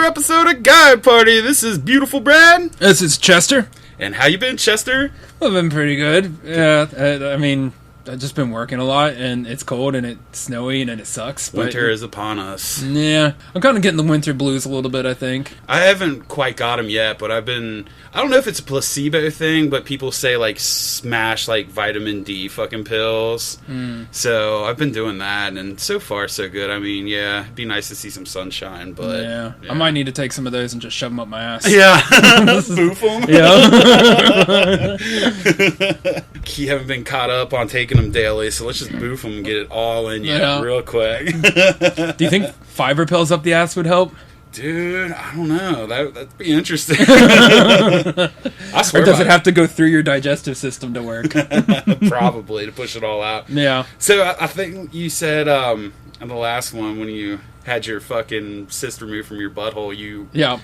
episode of Guy Party. This is beautiful Brad. This is Chester. And how you been, Chester? I've been pretty good. Yeah, I mean, I've just been working a lot, and it's cold, and it's snowy, and it sucks. Winter is upon us. Yeah, I'm kind of getting the winter blues a little bit, I think. I haven't quite got them yet, but I don't know if it's a placebo thing, but people say, like, smash, like, vitamin D fucking pills. So I've been doing that, and so far, so good. I mean, yeah, it'd be nice to see some sunshine, but... Yeah. I might need to take some of those and just shove them up my ass. Yeah. Boof them. Yeah. You haven't been caught up on taking them daily, so let's just boof them and get it all in you real quick. Do you think fiber pills up the ass would help? Dude, I don't know. That'd be interesting. I swear. Or does it have to go through your digestive system to work? Probably, to push it all out. Yeah. So I think you said in the last one, when you had your fucking cyst removed from your butthole,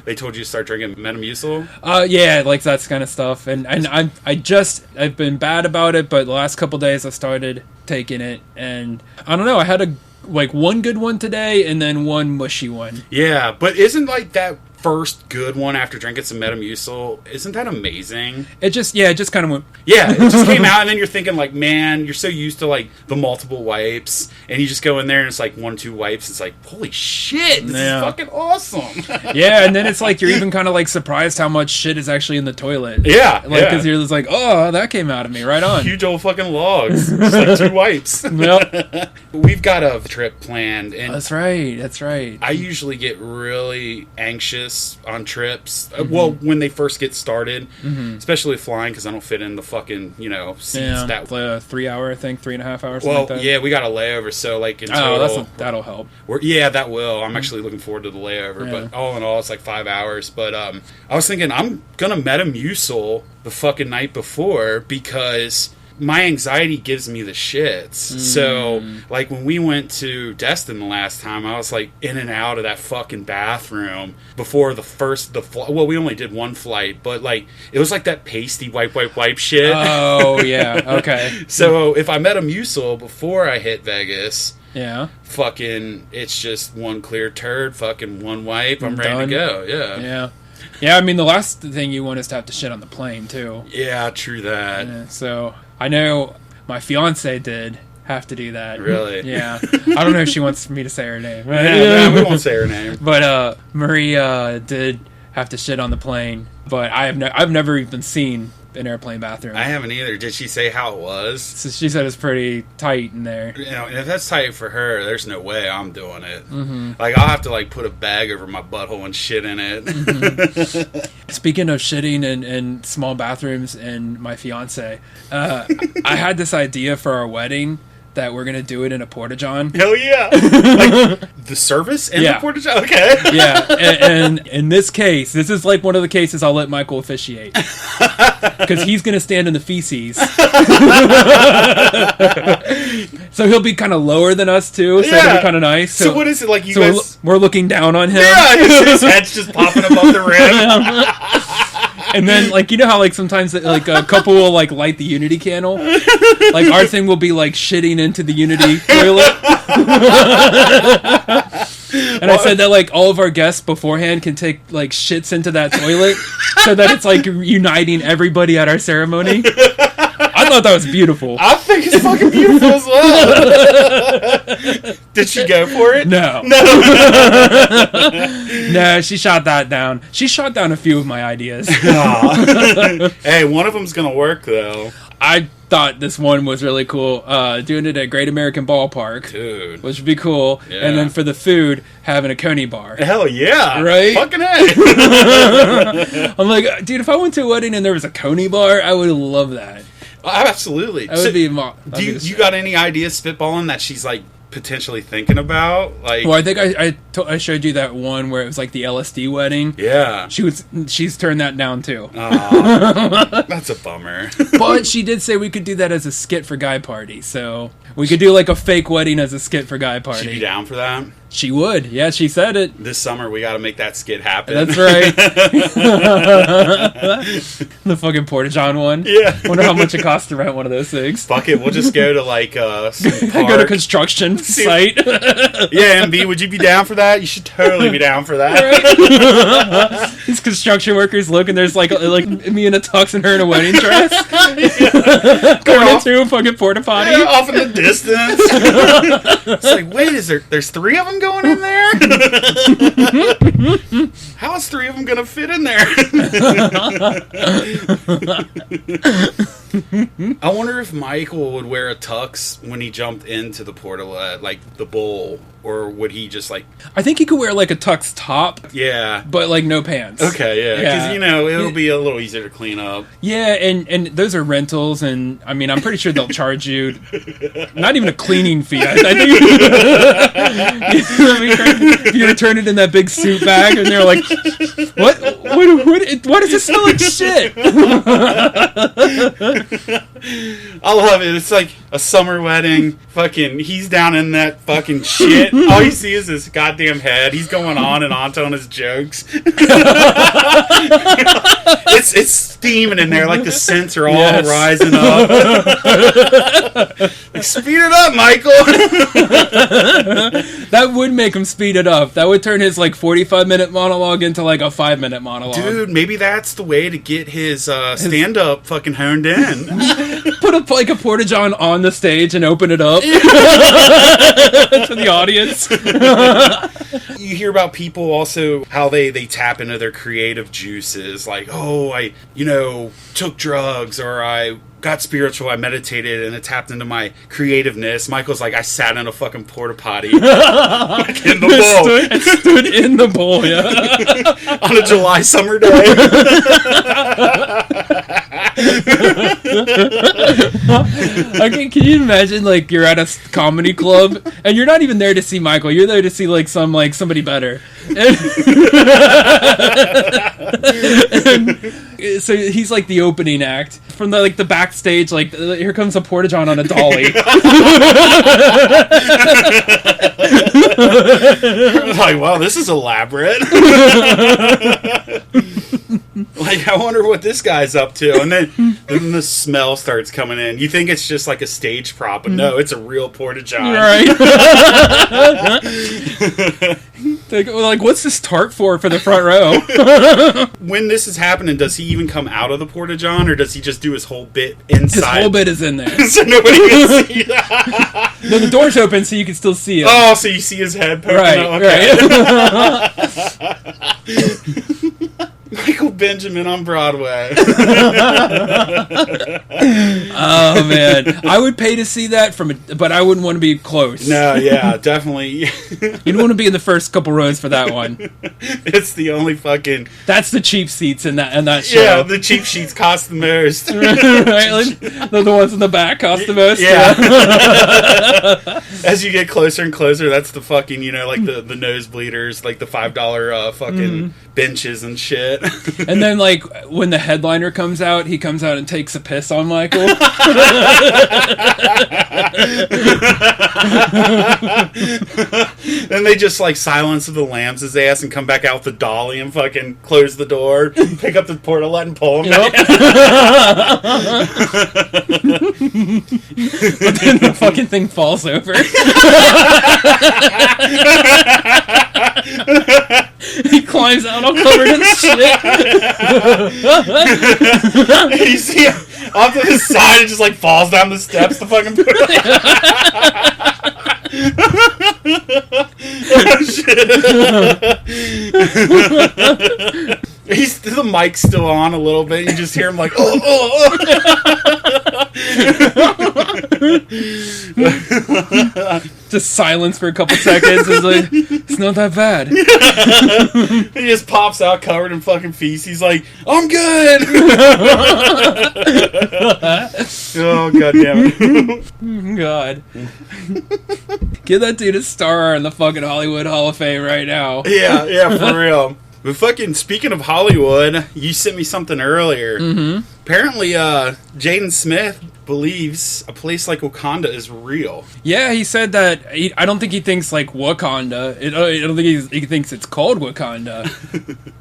they told you to start drinking Metamucil? Yeah, like that kind of stuff. And I've been bad about it, but the last couple days I started taking it, and I don't know, I had one good one today and then one mushy one. Yeah, but isn't like that first good one after drinking some Metamucil, isn't that amazing? It just kind of went... Yeah, it just came out, and then you're thinking, like, man, you're so used to, like, the multiple wipes, and you just go in there, and it's, like, 1-2 wipes, it's like, holy shit, this is fucking awesome. Yeah, and then it's, like, you're even kind of, like, surprised how much shit is actually in the toilet. Yeah, like, because you're just like, oh, that came out of me, right on. Huge old fucking logs, just, like, 2 wipes. Yep. We've got a trip planned, and... That's right. I usually get really anxious on trips. Well, when they first get started, especially flying, because I don't fit in the fucking, seats. Yeah, that 3 hour, I think, 3.5 hours. Well, like that. yeah, we got a layover, so like in total, that'll help. That will. I'm actually looking forward to the layover, but all in all, it's like 5 hours. But I was thinking I'm gonna Metamucil the fucking night before because my anxiety gives me the shits. So, like, when we went to Destin the last time, I was, like, in and out of that fucking bathroom before well, we only did one flight, but, like, it was, like, that pasty wipe shit. Oh, yeah, okay. So, if I Metamucil before I hit Vegas... Yeah. Fucking, it's just one clear turd, fucking one wipe, I'm ready to go, Yeah. Yeah, I mean, the last thing you want is to have to shit on the plane, too. Yeah, true that. Yeah, so, I know my fiance did have to do that. Really? Yeah. I don't know if she wants me to say her name. Yeah, we won't say her name. But Maria did have to shit on the plane, but I've never even seen an airplane bathroom. I haven't either. Did she say how it was? So she said it's pretty tight in there. And if that's tight for her, there's no way I'm doing it. Like, I'll have to, like, put a bag over my butthole and shit in it. Speaking of shitting in small bathrooms and my fiance, I had this idea for our wedding that we're going to do it in a porta-john. Hell yeah. Like, the service in the porta-john? Okay. Yeah, and in this case, this is like one of the cases I'll let Michael officiate. Because he's going to stand in the feces. So he'll be kind of lower than us, too, so it'll be kind of nice. So what is it, like, you guys... We're looking down on him. Yeah, his head's just popping above the rim. And then, like, you know how, like, sometimes, like, a couple will, like, light the Unity candle? Like, our thing will be, like, shitting into the Unity toilet. And I said that, like, all of our guests beforehand can take, like, shits into that toilet so that it's, like, uniting everybody at our ceremony. I thought that was beautiful. I think it's fucking beautiful as well. Did she go for it? No. No, she shot that down. She shot down a few of my ideas. Hey, one of them's gonna work, though. I thought this one was really cool. Doing it at Great American Ballpark. Dude. Which would be cool. Yeah. And then for the food, having a Coney bar. Hell yeah. Right? Fucking A. I'm like, dude, if I went to a wedding and there was a Coney bar, I would love that. Absolutely. That would be... You got any ideas spitballing that she's, like, potentially thinking about? Like, well, I think I showed you that one where it was like the LSD wedding. Yeah. She's turned that down too. That's a bummer. But she did say we could do that as a skit for Guy Party, so we could do like a fake wedding as a skit for Guy Party. She'd be down for that? She would. Yeah, she said it. This summer, we got to make that skit happen. That's right. The fucking Porta-John one. Yeah. Wonder how much it costs to rent one of those things. Fuck it, we'll just go to like some park. Go to construction site. Yeah, MB, would you be down for that? You should totally be down for that. Right? These construction workers look, and there's like me in a tux and her in a wedding dress. Going into a fucking porta potty. Yeah, off in the distance. It's like, wait, there's 3 of them going in there? How is 3 of them gonna fit in there? I wonder if Michael would wear a tux when he jumped into the portalette, like the bowl, or would he just like... I think he could wear like a tux top. Yeah. But like no pants. Okay, yeah. Because, it'll be a little easier to clean up. Yeah, and those are rentals, and I mean, I'm pretty sure they'll charge you not even a cleaning fee. I think if you return it in that big suit bag, and they're like, what does it smell like shit? I love it. It's like a summer wedding. Fucking, he's down in that fucking shit. All you see is his goddamn head. He's going on and on telling his jokes. It's steaming in there, like the scents are all rising up. Like, speed it up, Michael. That would make him speed it up. That would turn his like 45-minute monologue into like a 5-minute monologue. Dude, maybe that's the way to get his stand-up fucking honed in. Put a Porta-John on the stage and open it up to the audience. You hear about people also how they tap into their creative juices, like, oh, I took drugs, or I got spiritual, I meditated, and it tapped into my creativeness. Michael's like, I sat in a fucking porta potty, like in the bowl. Stood in the bowl, yeah. On a July summer day. Okay, can you imagine, like, you're at a comedy club and you're not even there to see Michael, you're there to see like somebody better, and so he's like the opening act from the backstage, like, here comes a Porta-John on a dolly. Like, wow, this is elaborate. Like, I wonder what this guy's up to. And then the smell starts coming in. You think it's just like a stage prop, but no, it's a real Porta-John. Right. Like, what's this tart for the front row? When this is happening, does he even come out of the Porta-John, or does he just do his whole bit inside? His whole bit is in there. So nobody can see that. No, the door's open so you can still see it. Oh, so you see his head poking out? Okay. Right. Michael Benjamin on Broadway. Oh man, I would pay to see that but I wouldn't want to be close. No, yeah, definitely. You don't want to be in the first couple rows for that one. It's the only fucking. That's the cheap seats in that show. Yeah, the cheap seats cost the most. Right? Like, the ones in the back cost the most. Yeah. As you get closer and closer, that's the fucking like the nosebleeders, like the $5 fucking benches and shit. And then, like, when the headliner comes out, he comes out and takes a piss on Michael. Then they just like silence the lambs his ass and come back out with the dolly and fucking close the door, pick up the portalette and pull him down. But then the fucking thing falls over. He climbs out all covered in shit. You see him off to the side and just like falls down the steps to fucking put Oh shit. The mic's still on a little bit. You just hear him like, oh. Just silence for a couple seconds. It's like, it's not that bad. He just pops out covered in fucking feces. He's like, I'm good. Oh, god damn it. God. Give that dude a star in the fucking Hollywood Hall of Fame right now. Yeah, for real. But fucking, speaking of Hollywood, you sent me something earlier. Mm-hmm. Apparently, Jaden Smith believes a place like Wakanda is real. Yeah, he said that. I don't think he thinks like Wakanda. I don't think he thinks it's called Wakanda,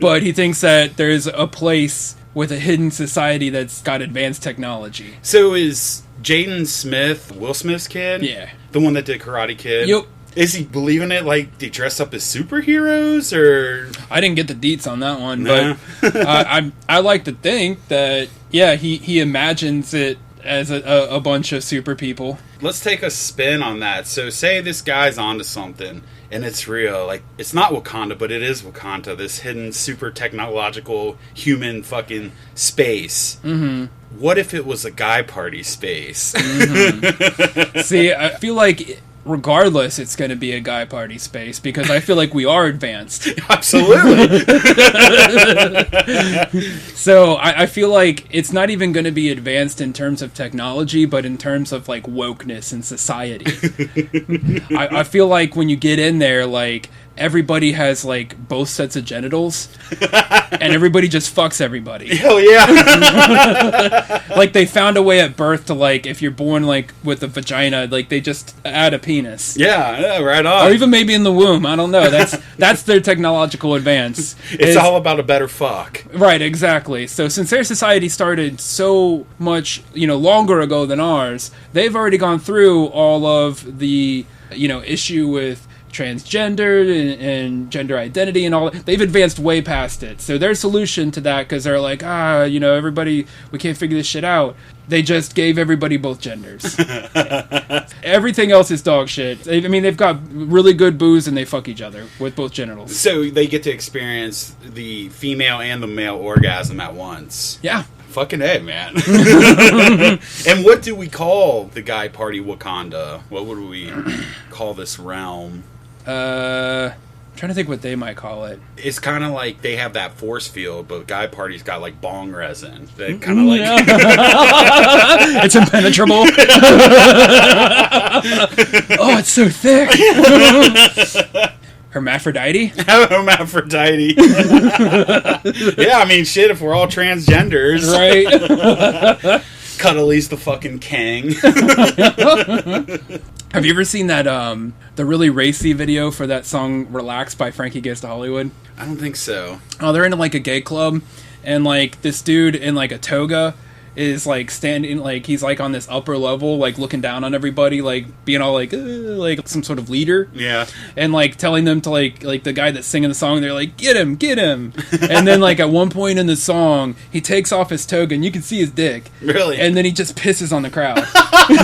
but he thinks that there's a place with a hidden society that's got advanced technology. So is Jaden Smith Will Smith's kid? Yeah, the one that did Karate Kid. Yep. Is he believing it? Like they dress up as superheroes, or I didn't get the deets on that one, nah. but I like to think that he imagines it as a bunch of super people. Let's take a spin on that. So say this guy's onto something and it's real. Like, it's not Wakanda, but it is Wakanda, this hidden super technological human fucking space. Mm-hmm. What if it was a guy party space? Mm-hmm. See, I feel like regardless it's going to be a guy party space because I feel like we are advanced. Absolutely. So I feel like it's not even going to be advanced in terms of technology, but in terms of like wokeness in society. I feel like when you get in there, like everybody has like both sets of genitals and everybody just fucks everybody. Hell yeah. Like they found a way at birth to, like, if you're born like with a vagina, like they just add a penis. Yeah, right on. Or even maybe in the womb. I don't know. That's their technological advance. It's all about a better fuck. Right, exactly. So since their society started so much, longer ago than ours, they've already gone through all of the, issue with transgender and gender identity and all that. They've advanced way past it. So their solution to that, because they're like, everybody, we can't figure this shit out. They just gave everybody both genders. Everything else is dog shit. I mean, they've got really good booze and they fuck each other with both genitals. So they get to experience the female and the male orgasm at once. Yeah. Fucking A, man. And what do we call the guy party Wakanda? What would we call this realm? I'm trying to think what they might call it. It's kind of like they have that force field, but guy party's got like bong resin. They kind of like it's impenetrable. Oh, it's so thick. Hermaphrodite? Hermaphrodite. Yeah, I mean, shit, if we're all transgenders. Right. Cuddly's the fucking king. Have you ever seen that, the really racy video for that song Relax by Frankie Goes to Hollywood? I don't think so. Oh, they're in like a gay club, and like this dude in like a toga is like standing, like he's like on this upper level, like looking down on everybody, like being all like some sort of leader. Yeah. And like telling them to like the guy that's singing the song, they're like, get him. And then like at one point in the song, he takes off his toga and you can see his dick. Really? And then he just pisses on the crowd. Sounds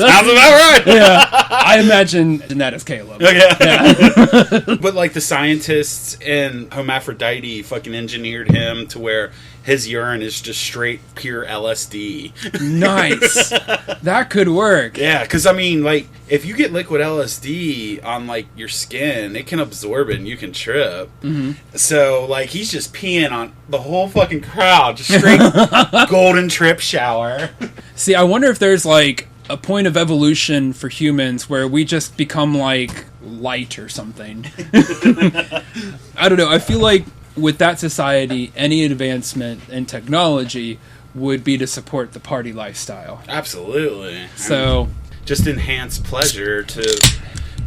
about right. Yeah. I imagine that as Caleb. Okay. Yeah. But like the scientists in Homaphroditie fucking engineered him to where his urine is just straight pure LSD. Nice. That could work. Yeah, because I mean, like, if you get liquid LSD on like your skin, it can absorb it and you can trip. Mm-hmm. So like, he's just peeing on the whole fucking crowd, just straight golden trip shower. See, I wonder if there's like a point of evolution for humans where we just become like light or something. I don't know. I feel like with that society, any advancement in technology would be to support the party lifestyle. Absolutely. So, just enhance pleasure to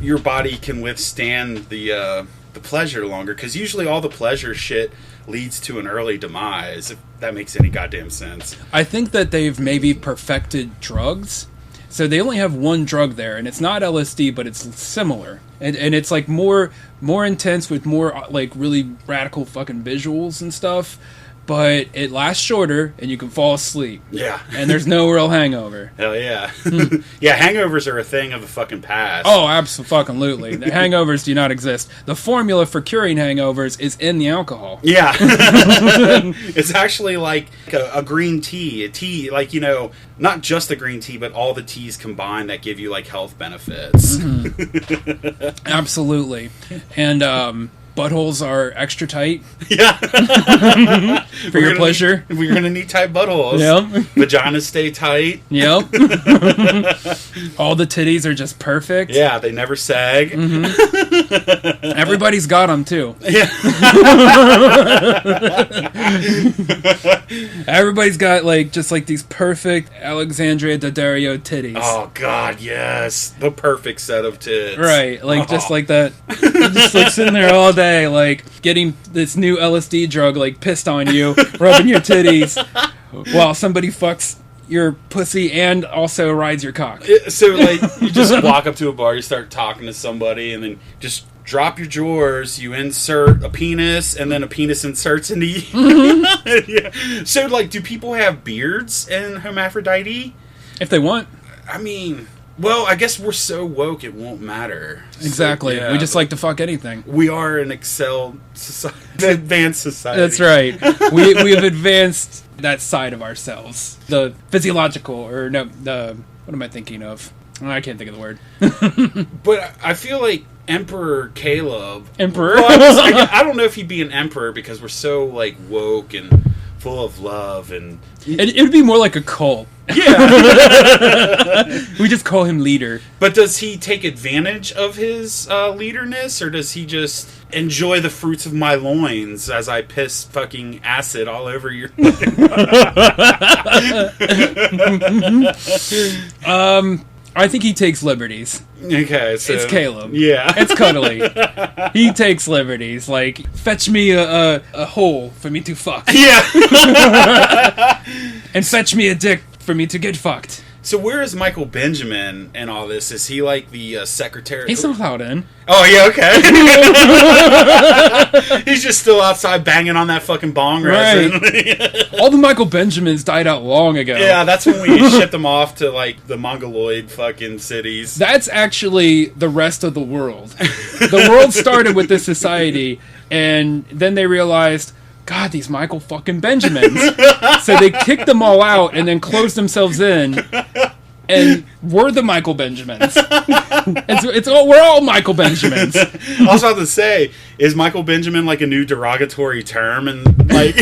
your body can withstand the pleasure longer, because usually all the pleasure shit leads to an early demise, if that makes any goddamn sense. I think that they've maybe perfected drugs. So they only have one drug there, and it's not LSD, but it's similar. And it's like more intense with more like really radical fucking visuals and stuff. But it lasts shorter, and you can fall asleep. Yeah. And there's no real hangover. Hell yeah. Yeah, hangovers are a thing of the fucking past. Oh, absolutely. The hangovers do not exist. The formula for curing hangovers is in the alcohol. Yeah. It's actually like a green tea. A tea, like, not just the green tea, but all the teas combined that give you, like, health benefits. Mm-hmm. Absolutely. And, buttholes are extra tight. Yeah. For your pleasure. We're going to need tight buttholes. Yep. Vaginas stay tight. Yep. All the titties are just perfect. Yeah, they never sag. Mm-hmm. Everybody's got them, too. Yeah. Everybody's got, like, just like these perfect Alexandria Daddario titties. Oh, God, yes. The perfect set of tits. Right, like, just like that. Just, like, sitting there all day, like, getting this new LSD drug, like, pissed on you, rubbing your titties, while somebody fucks your pussy and also rides your cock. So, like, you just walk up to a bar, you start talking to somebody, and then just drop your drawers, you insert a penis, and then a penis inserts into you. Mm-hmm. Yeah. So, like, do people have beards in Homaphroditie? If they want. I mean, well, I guess we're so woke it won't matter. Exactly. So, yeah, we just like to fuck anything. We are an advanced society. That's right. We have advanced that side of ourselves. The physiological, or no, what am I thinking of? I can't think of the word. But I feel like Emperor Caleb. Emperor? Well, I don't know if he'd be an emperor because we're so, like, woke and full of love. And it would be more like a cult. Yeah. We just call him leader. But does he take advantage of his leaderness, or does he just enjoy the fruits of my loins as I piss fucking acid all over your... I think he takes liberties. Okay, so... It's Caleb. Yeah. It's cuddly. He takes liberties. Like, fetch me a hole for me to fuck. Yeah. And fetch me a dick for me to get fucked. So where is Michael Benjamin in all this? Is he like the secretary? He's somehow in. Oh, yeah, okay. He's just still outside banging on that fucking bong resin. Right. All the Michael Benjamins died out long ago. Yeah, that's when we shipped them off to, like, the Mongoloid fucking cities. That's actually the rest of the world. The world started with this society, and then they realized... God, these Michael fucking Benjamins. So they kicked them all out and then closed themselves in. And we're the Michael Benjamins. We're all Michael Benjamins. I was about to say, is Michael Benjamin like a new derogatory term? And like,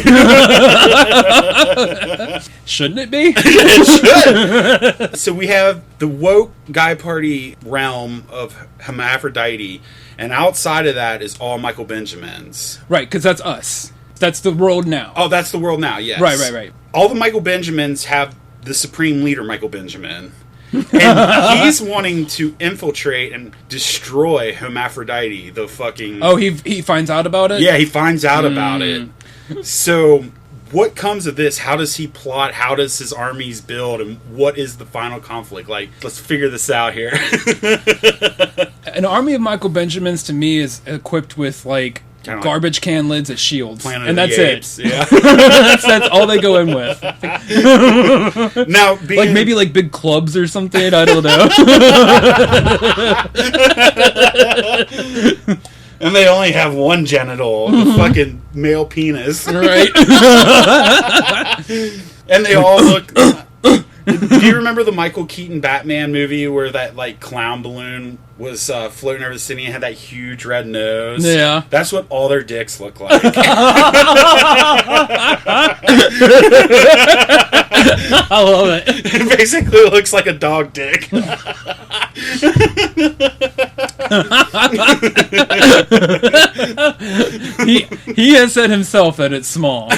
shouldn't it be? It should. So we have the woke guy party realm of Homaphroditie, and outside of that is all Michael Benjamins. Right, because that's us. That's the world now. Oh, that's the world now, yes. Right. All the Michael Benjamins have the supreme leader, Michael Benjamin. And he's wanting to infiltrate and destroy Homaphroditie, the fucking... Oh, he finds out about it? Yeah, he finds out about it. So, what comes of this? How does he plot? How does his armies build? And what is the final conflict? Like, let's figure this out here. An army of Michael Benjamins, to me, is equipped with, like... garbage can lids as shields, and that's it. Yeah. that's all they go in with. Now, like maybe like big clubs or something. I don't know. And they only have one genital, the fucking male penis, right? And they all look. Do you remember the Michael Keaton Batman movie where that, like, clown balloon was floating over the city and had that huge red nose? Yeah. That's what all their dicks look like. I love it. It basically looks like a dog dick. He has said himself that it's small.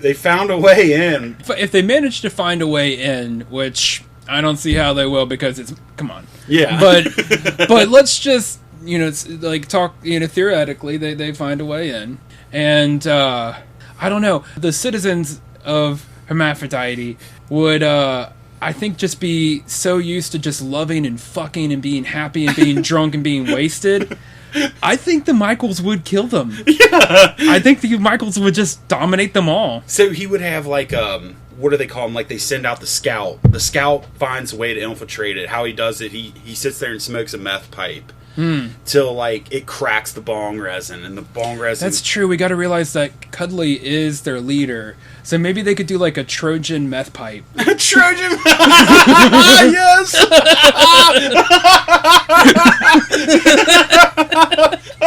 They found a way in. If they manage to find a way in, which I don't see how they will, because it's... Come on. Yeah. But let's just, like, talk, theoretically, they find a way in. And, I don't know, the citizens of Homaphroditie would, I think, just be so used to just loving and fucking and being happy and being drunk and being wasted. I think the Michaels would kill them. Yeah. I think the Michaels would just dominate them all. So he would have, like, what do they call them? Like, they send out the scout. The scout finds a way to infiltrate it. How he does it, he sits there and smokes a meth pipe. Till, like, it cracks the bong resin, and the bong resin... That's true. We got to realize that Cuddly is their leader. So maybe they could do, like, a Trojan meth pipe. A Trojan... Yes!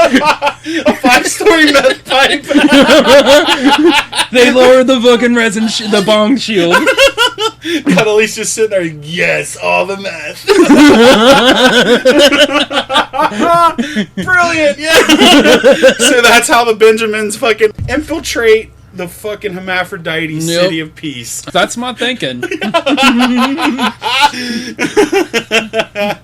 A 5-story meth pipe. They lowered the fucking resin, the bong shield. Cuddly's just sitting there, yes, all the meth. Brilliant, yeah. So that's how the Benjamins fucking infiltrate the fucking Homaphroditie city of peace. That's my thinking.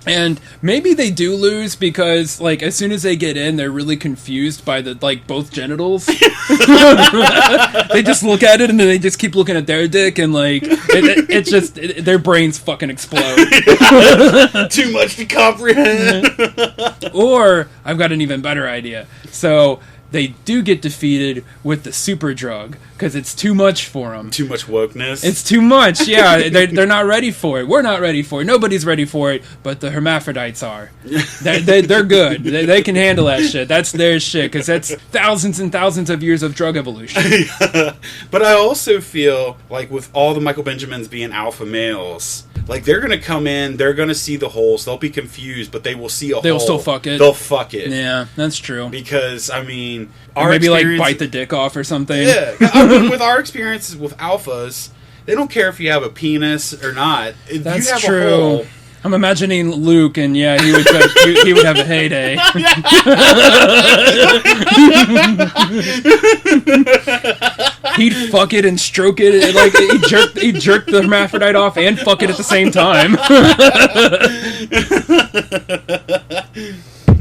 And maybe they do lose because, like, as soon as they get in, they're really confused by the, like, both genitals. They just look at it and then they just keep looking at their dick and, like, it's just, their brains fucking explode. Too much to comprehend. Or, I've got an even better idea. So, they do get defeated with the super drug because it's too much for them. Too much wokeness. It's too much, yeah. They're not ready for it. We're not ready for it. Nobody's ready for it, but the hermaphrodites are. They're good. They can handle that shit. That's their shit because that's thousands and thousands of years of drug evolution. But I also feel like with all the Michael Benjamins being alpha males, like, they're going to come in, they're going to see the holes, they'll be confused, but they will see a hole. They'll still fuck it. They'll fuck it. Yeah, that's true. Because, I mean, or maybe, like, bite the dick off or something. Yeah. I mean, with our experiences with alphas, they don't care if you have a penis or not. If that's you have true. A hole, I'm imagining Luke, and yeah, he would he would have a heyday. He'd fuck it and stroke it, like he'd jerk the hermaphrodite off and fuck it at the same time.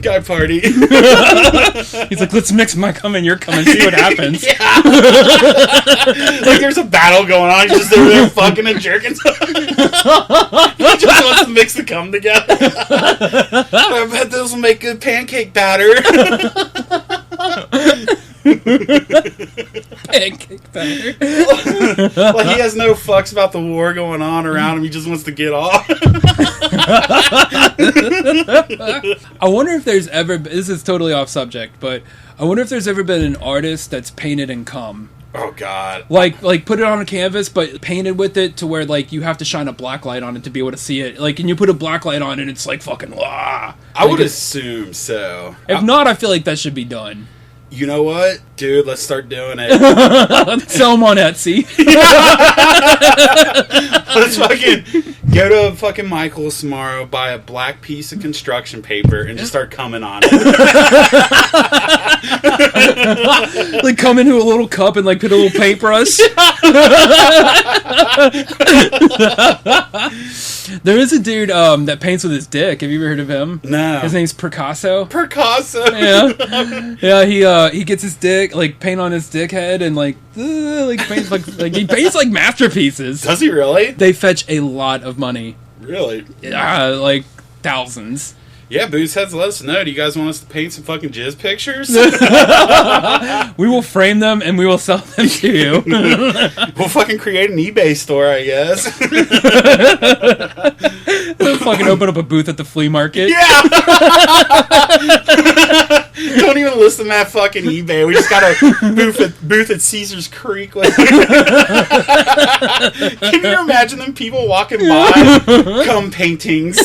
Guy party. He's like, let's mix my cum and your cum and see what happens. Yeah. Like there's a battle going on. He's just there fucking and jerking. He just wants to mix the cum together. I bet this will make good pancake batter. Pancake batter. Like he has no fucks about the war going on around him. He just wants to get off. I wonder if there's ever... This is totally off subject, but I wonder if there's ever been an artist that's painted in cum. Oh, God. Like put it on a canvas, but painted with it to where, like, you have to shine a black light on it to be able to see it. Like, and you put a black light on it, and it's like fucking... I would assume so. If not, I feel like that should be done. You know what? Dude, let's start doing it. Sell them on Etsy. Let's fucking go to fucking Michael's tomorrow, buy a black piece of construction paper, and just start coming on it. Like come into a little cup and like put a little paintbrush. There is a dude that paints with his dick. Have you ever heard of him? No. His name's Picasso. Yeah. He gets his dick, like paint on his dick head and paints like he paints like masterpieces. Does he really? They fetch a lot of money. Really? Like thousands. Yeah, Booze Heads, let us know. Do you guys want us to paint some fucking jizz pictures? We will frame them and we will sell them to you. We'll fucking create an eBay store, I guess. We'll fucking open up a booth at the flea market. Yeah! Don't even list them at fucking eBay. We just got a booth at Caesar's Creek. Can you imagine them people walking by? Cum paintings.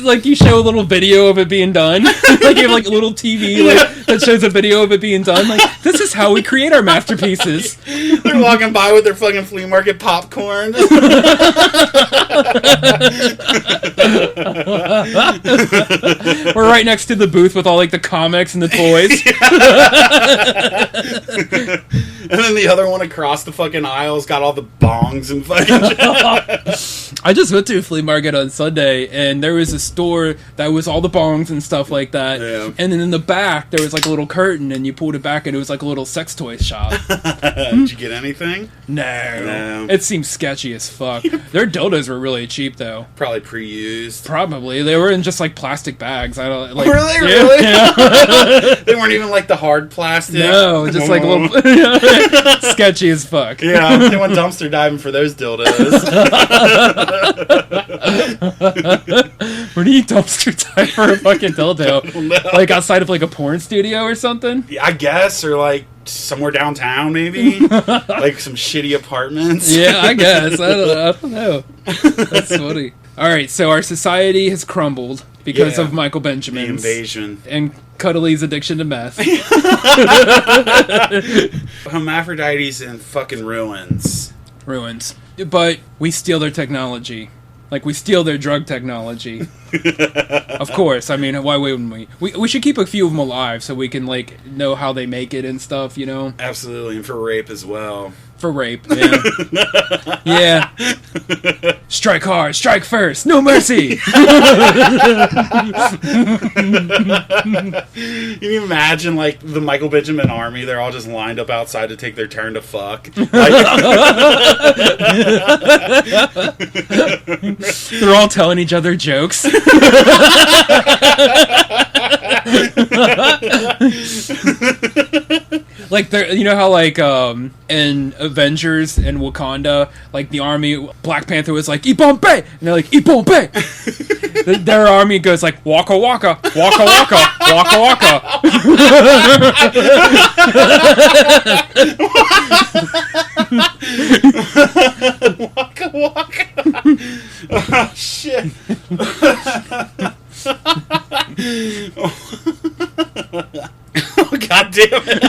Like you show a little video of it being done. Like you have like a little TV that shows a video of it being done. Like this is how we create our masterpieces. They're walking by with their fucking flea market popcorn. We're right next to the booth with all like the comics and the toys. And then the other one across the fucking aisle's got all the bongs and fucking I just went to a flea market on Sunday, and there was a store that was all the bongs and stuff like that. Yeah. And then in the back, there was like a little curtain, and you pulled it back, and it was like a little sex toy shop. Did you get anything? No. It seemed sketchy as fuck. Their dildos were really cheap, though. Probably pre-used. Probably. They were in just like plastic bags. I don't like. Were they really? Yeah. They weren't even like the hard plastic. No, just like a little sketchy as fuck. Yeah, they went dumpster diving for those dildos. Where do you dumpster dive for a fucking dildo? Like outside of like a porn studio or something? Yeah, I guess, or like somewhere downtown, maybe. Like some shitty apartments. Yeah, I guess. I don't know. That's funny. All right, so our society has crumbled because of Michael Benjamin's the invasion and Cuddly's addiction to meth. Homaphrodites in fucking ruins. But we steal their technology. Like, we steal their drug technology. Of course. I mean, why wouldn't we? We should keep a few of them alive so we can, like, know how they make it and stuff, you know? Absolutely, and for rape as well. For rape, yeah. Yeah. Strike hard, strike first, no mercy! Can you imagine, like, the Michael Benjamin army? They're all just lined up outside to take their turn to fuck. Like, they're all telling each other jokes. Like, you know how, like, in Avengers and Wakanda, like, the army, Black Panther was like, Ibombe! And they're like, Ibombe! Their army goes like, Waka Waka, Waka Waka, Waka Waka. Waka Waka. Oh, shit. Oh, God damn it.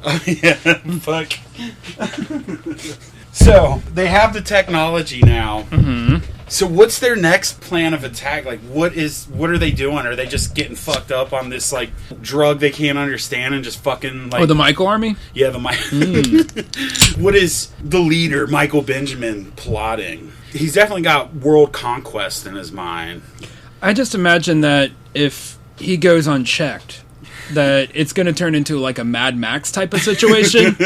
Oh, yeah, fuck. So, they have the technology now. Mm-hmm. So, what's their next plan of attack? Like, what are they doing? Are they just getting fucked up on this, like, drug they can't understand and just fucking, like... Oh, the Michael army? Yeah, the Michael... What is the leader, Michael Benjamin, plotting? He's definitely got world conquest in his mind. I just imagine that if he goes unchecked, that it's going to turn into like a Mad Max type of situation,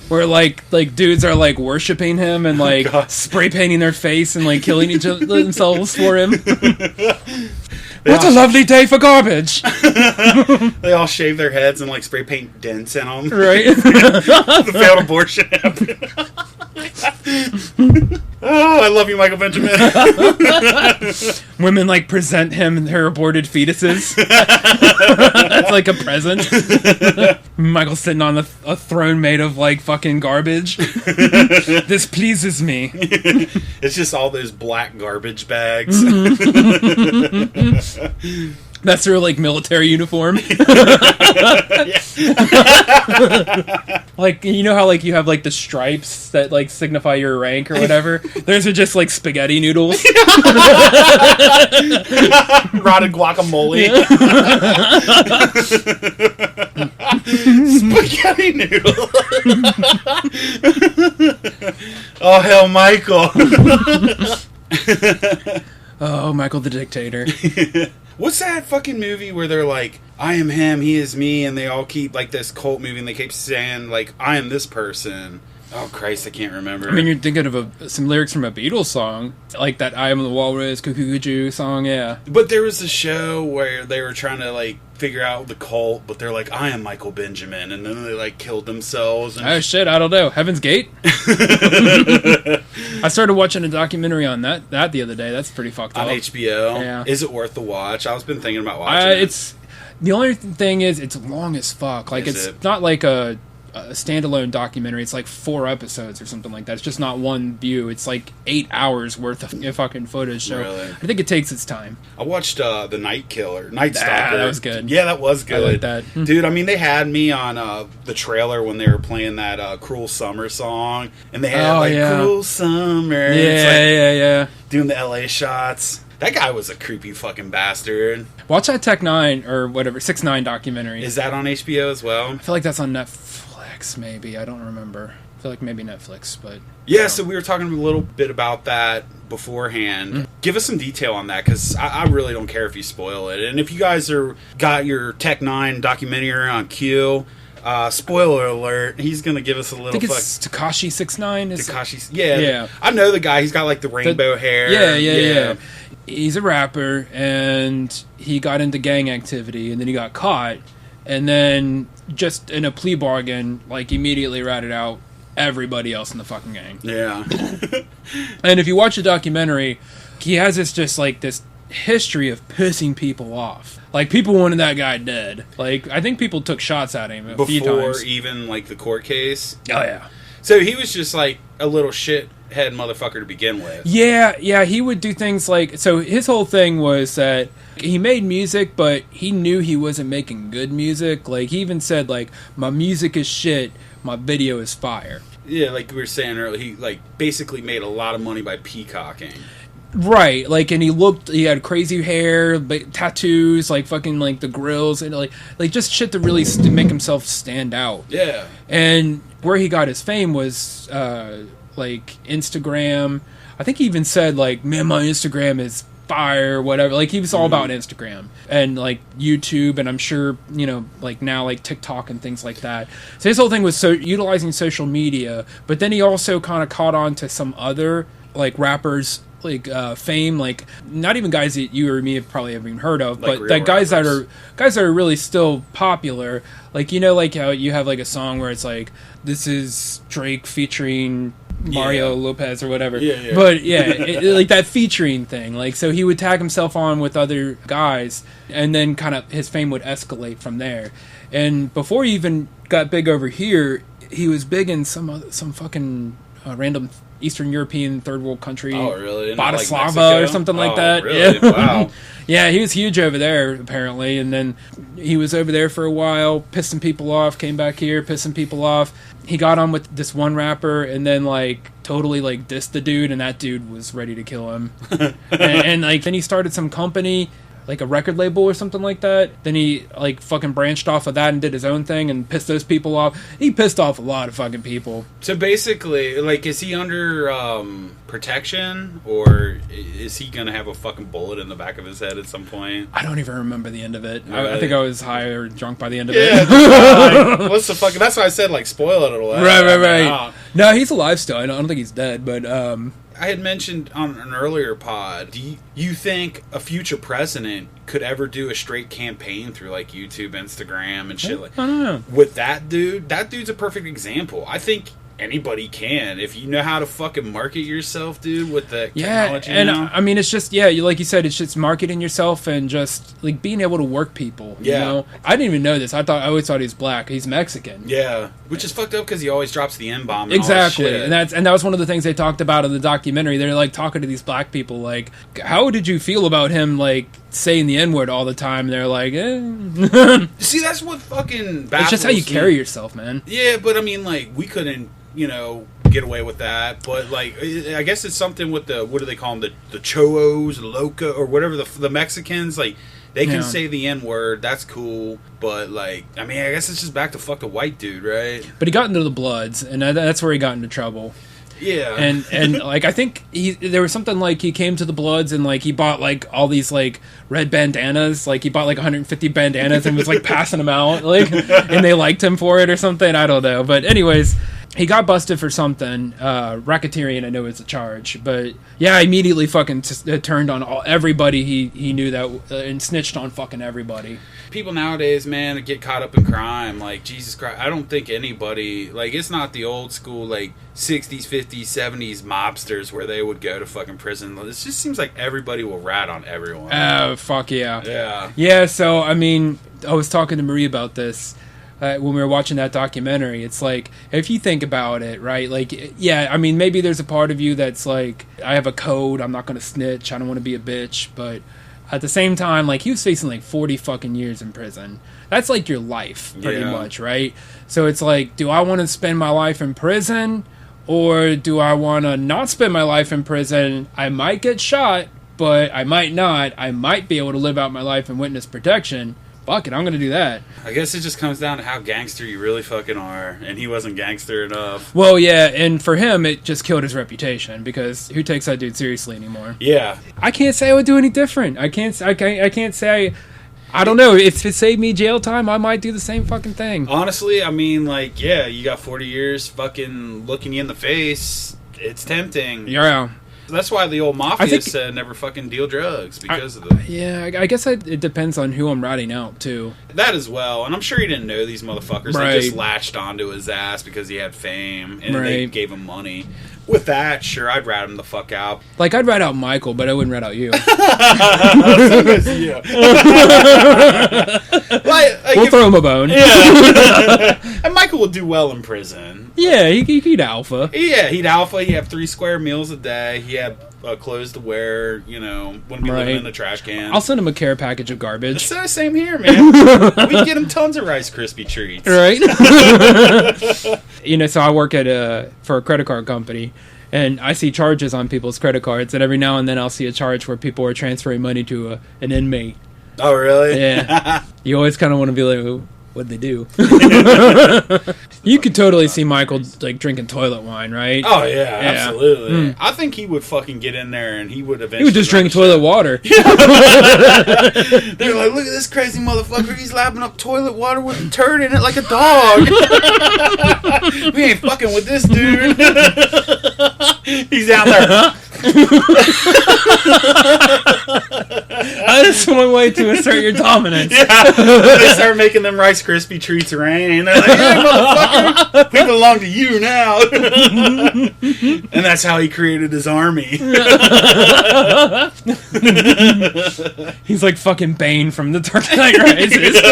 where like dudes are like worshiping him and like spray painting their face and like killing each other themselves for him. What a lovely day for garbage! They all shave their heads and like spray paint dents in them. Right? The failed abortion happened. Oh, I love you, Michael Benjamin. Women like present him their aborted fetuses. That's like a present. Michael's sitting on a throne made of like fucking garbage. This pleases me. It's just all those black garbage bags. That's their like military uniform. Like, you know how like you have like the stripes that like signify your rank or whatever? Those are just like spaghetti noodles. Rotted guacamole. Spaghetti noodle. Oh, hell, Michael. Oh, Michael the Dictator. What's that fucking movie where they're like, I am him, he is me, and they all keep, like, this cult movie, and they keep saying, like, I am this person. Oh, Christ, I can't remember. I mean, you're thinking of some lyrics from a Beatles song, like that I Am the Walrus, Cuckoo song, yeah. But there was a show where they were trying to, like, figure out the cult, but they're like, I am Michael Benjamin, and then they, like, killed themselves. And... Oh, shit, I don't know. Heaven's Gate? I started watching a documentary on that the other day. That's pretty fucked up. On HBO? Yeah. Is it worth the watch? I've been thinking about watching it. It's... The only thing is, it's long as fuck. Like, it's not like a standalone documentary. It's like 4 episodes or something like that. It's just not one view. It's like 8 hours worth of fucking footage. So really? I think it takes its time. I watched The Night Stalker. That was good. Yeah, that was good. I like that. Dude, I mean, they had me on the trailer when they were playing that Cruel Summer song. And they had, Cruel Summer. Yeah. Doing the LA shots. That guy was a creepy fucking bastard. Watch that Tech 9 or whatever, 6ix9ine documentary. Is that on HBO as well? I feel like that's on Netflix, maybe. I don't remember. I feel like maybe Netflix, but... Yeah, so we were talking a little bit about that beforehand. Give us some detail on that, because I really don't care if you spoil it. And if you guys got your Tech 9 documentary on Q... spoiler alert, he's gonna give us a little... I think it's Tekashi 6ix9ine. Tekashi's... Yeah. I know the guy. He's got, like, the rainbow hair. Yeah. He's a rapper, and he got into gang activity, and then he got caught, and then just in a plea bargain, like, immediately ratted out everybody else in the fucking gang. Yeah. And if you watch the documentary, he has this just, like, this history of pissing people off. Like, people wanted that guy dead. Like, I think people took shots at him a few times. Before even, like, the court case? Oh, yeah. So he was just, like, a little shithead motherfucker to begin with. Yeah, he would do things like... So his whole thing was that he made music, but he knew he wasn't making good music. Like, he even said, like, my music is shit, my video is fire. Yeah, like we were saying earlier, he, like, basically made a lot of money by peacocking. Right, like, and he had crazy hair, tattoos, like, fucking, like, the grills, and, like just shit to really make himself stand out. Yeah. And where he got his fame was, like, Instagram. I think he even said, like, man, my Instagram is fire, whatever. Like, he was all about Instagram. And, like, YouTube, and I'm sure, you know, like, now, like, TikTok and things like that. So his whole thing was utilizing social media, but then he also kind of caught on to some other, like, rappers, like fame, like not even guys that you or me have probably even heard of, like but that guys that are really still popular. Like, you know, like how you have like a song where it's like, this is Drake featuring Mario Lopez or whatever. Yeah. But yeah, like that featuring thing. Like, so he would tag himself on with other guys, and then kind of his fame would escalate from there. And before he even got big over here, he was big in some fucking random Eastern European third world country. Oh, really? Bratislava like or something like that. Really? Yeah. Wow. Yeah, he was huge over there, apparently. And then he was over there for a while, pissing people off, came back here, pissing people off. He got on with this one rapper and then, like, totally, like, dissed the dude, and that dude was ready to kill him. and, like, then he started some company, like a record label or something like that. Then he, like, fucking branched off of that and did his own thing and pissed those people off. He pissed off a lot of fucking people. So basically, like, is he under protection, or is he gonna have a fucking bullet in the back of his head at some point? I don't even remember the end of it. Really? I think I was high or drunk by the end of Yeah, it. like, what's the fucking... That's why I said, like, spoil it a little. Right. No, he's alive still. I don't think he's dead, but... I had mentioned on an earlier pod, do you think a future president could ever do a straight campaign through, like, YouTube, Instagram, and shit like that? I don't know. With that dude's a perfect example. I think anybody can, if you know how to fucking market yourself, dude, with the technology. And now. I mean, it's just, like you said, it's just marketing yourself and just, like, being able to work people. You know? I didn't even know this. I always thought he's black. He's Mexican. Yeah, which is fucked up because he always drops the N-bomb. Exactly, all that shit. and that was one of the things they talked about in the documentary. They're, like, talking to these black people, like, how did you feel about him, like, saying the N-word all the time? They're like, See, that's what fucking baffles It's just how you me. carry yourself, man. Yeah, but I mean, like, we couldn't, you know, get away with that. But, like, I guess it's something with the, what do they call them, the Cholos, Loca, or whatever, the Mexicans, like, they can say the N-word, that's cool, but, like, I mean, I guess it's just back to fuck the white dude, right? But he got into the Bloods, and that's where he got into trouble. Yeah. And like, I think there was something like he came to the Bloods and, like, he bought, like, all these, like, red bandanas. Like, he bought, like, 150 bandanas and was, like, passing them out. Like, and they liked him for it or something. I don't know. But anyways, he got busted for something. Racketeering, I know, is a charge. But, yeah, immediately fucking turned on everybody he knew that and snitched on fucking everybody. People nowadays, man, get caught up in crime. Like, Jesus Christ, I don't think anybody, like, it's not the old school, like, 60s, 50s, 70s mobsters where they would go to fucking prison. It just seems like everybody will rat on everyone. Oh, fuck yeah. Yeah. Yeah, so, I mean, I was talking to Marie about this when we were watching that documentary. It's like, if you think about it, right, like, yeah, I mean, maybe there's a part of you that's like, I have a code, I'm not going to snitch, I don't want to be a bitch, but at the same time, like, he was facing, like, 40 fucking years in prison. That's, like, your life, pretty much, right? So it's like, do I want to spend my life in prison, or do I want to not spend my life in prison? I might get shot, but I might not. I might be able to live out my life in witness protection. Fuck it, I'm going to do that. I guess it just comes down to how gangster you really fucking are, and he wasn't gangster enough. Well, yeah, and for him, it just killed his reputation, because who takes that dude seriously anymore? Yeah. I can't say I would do any different. I can't say... I don't know. If it saved me jail time, I might do the same fucking thing. Honestly, I mean, like, yeah, you got 40 years fucking looking you in the face. It's tempting. Yeah. That's why the old mafia said never fucking deal drugs because of that. Yeah, I guess it depends on who I'm ratting out, too. That as well, and I'm sure he didn't know these motherfuckers. Right. They just latched onto his ass because he had fame, and they gave him money. With that, sure, I'd rat him the fuck out. Like, I'd rat out Michael, but I wouldn't rat out you. We'll throw him a bone. Yeah. And Michael would do well in prison. Yeah, he'd alpha. Yeah, he'd alpha. He'd have 3 square meals a day. He had clothes to wear, wouldn't be living in a trash can. I'll send him a care package of garbage. It's the same here, man. We can get him tons of Rice Krispie treats. Right? So I work for a credit card company, and I see charges on people's credit cards, and every now and then I'll see a charge where people are transferring money to an inmate. Oh, really? Yeah. You always kind of want to be like, what'd they do? You could totally see Michael like drinking toilet wine, right? Oh yeah, absolutely. I think he would fucking get in there and he would eventually. He would just drink toilet water. They're like, look at this crazy motherfucker. He's lapping up toilet water with a turd in it like a dog. We ain't fucking with this dude. He's out there. That's one way to assert your dominance. Yeah, they start making them Rice Krispie treats rain. They're like, "Hey, motherfucker, we belong to you now." And that's how he created his army. He's like fucking Bane from The Dark Knight Rises.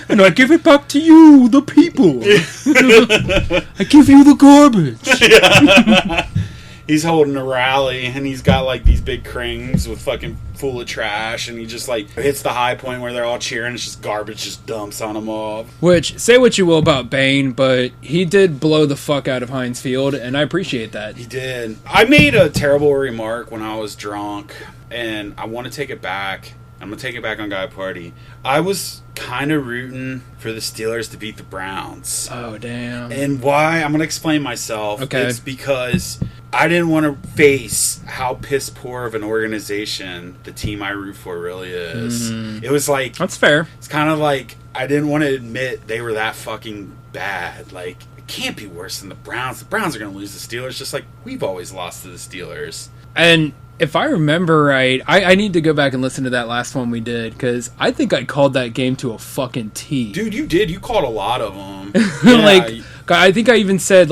And I give it back to you, the people. I give you the garbage. Yeah. He's holding a rally, and he's got, like, these big cranes with fucking full of trash, and he just, like, hits the high point where they're all cheering, it's just garbage just dumps on them all. Which, say what you will about Bane, but he did blow the fuck out of Heinz Field, and I appreciate that. He did. I made a terrible remark when I was drunk, and I want to take it back. I'm going to take it back on Guy Party. I was kind of rooting for the Steelers to beat the Browns. Oh, damn. And why? I'm going to explain myself. Okay. It's because I didn't want to face how piss poor of an organization the team I root for really is. Mm. It was like... That's fair. It's kind of like I didn't want to admit they were that fucking bad. Like, it can't be worse than the Browns. The Browns are going to lose the Steelers just like we've always lost to the Steelers. And... if I remember right, I need to go back and listen to that last one we did, because I think I called that game to a fucking T. Dude, you did. You called a lot of them. Yeah. I think I even said,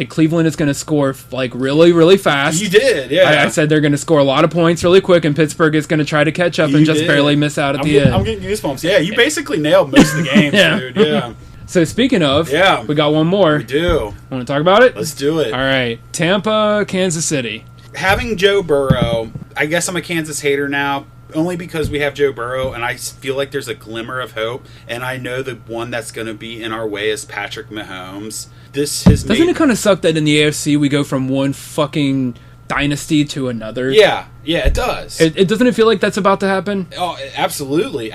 Cleveland is going to score, really, really fast. You did, yeah. I said they're going to score a lot of points really quick, and Pittsburgh is going to try to catch up and just barely miss out at the end. I'm getting goosebumps. Yeah, you basically nailed most of the games, dude. Yeah. So speaking of, we got one more. We do. Want to talk about it? Let's do it. All right. Tampa, Kansas City. Having Joe Burrow, I guess I'm a Kansas hater now, only because we have Joe Burrow, and I feel like there's a glimmer of hope, and I know the one that's going to be in our way is Patrick Mahomes. Doesn't it kind of suck that in the AFC we go from one fucking dynasty to another? Yeah, it does. It doesn't it feel like that's about to happen? Oh, absolutely.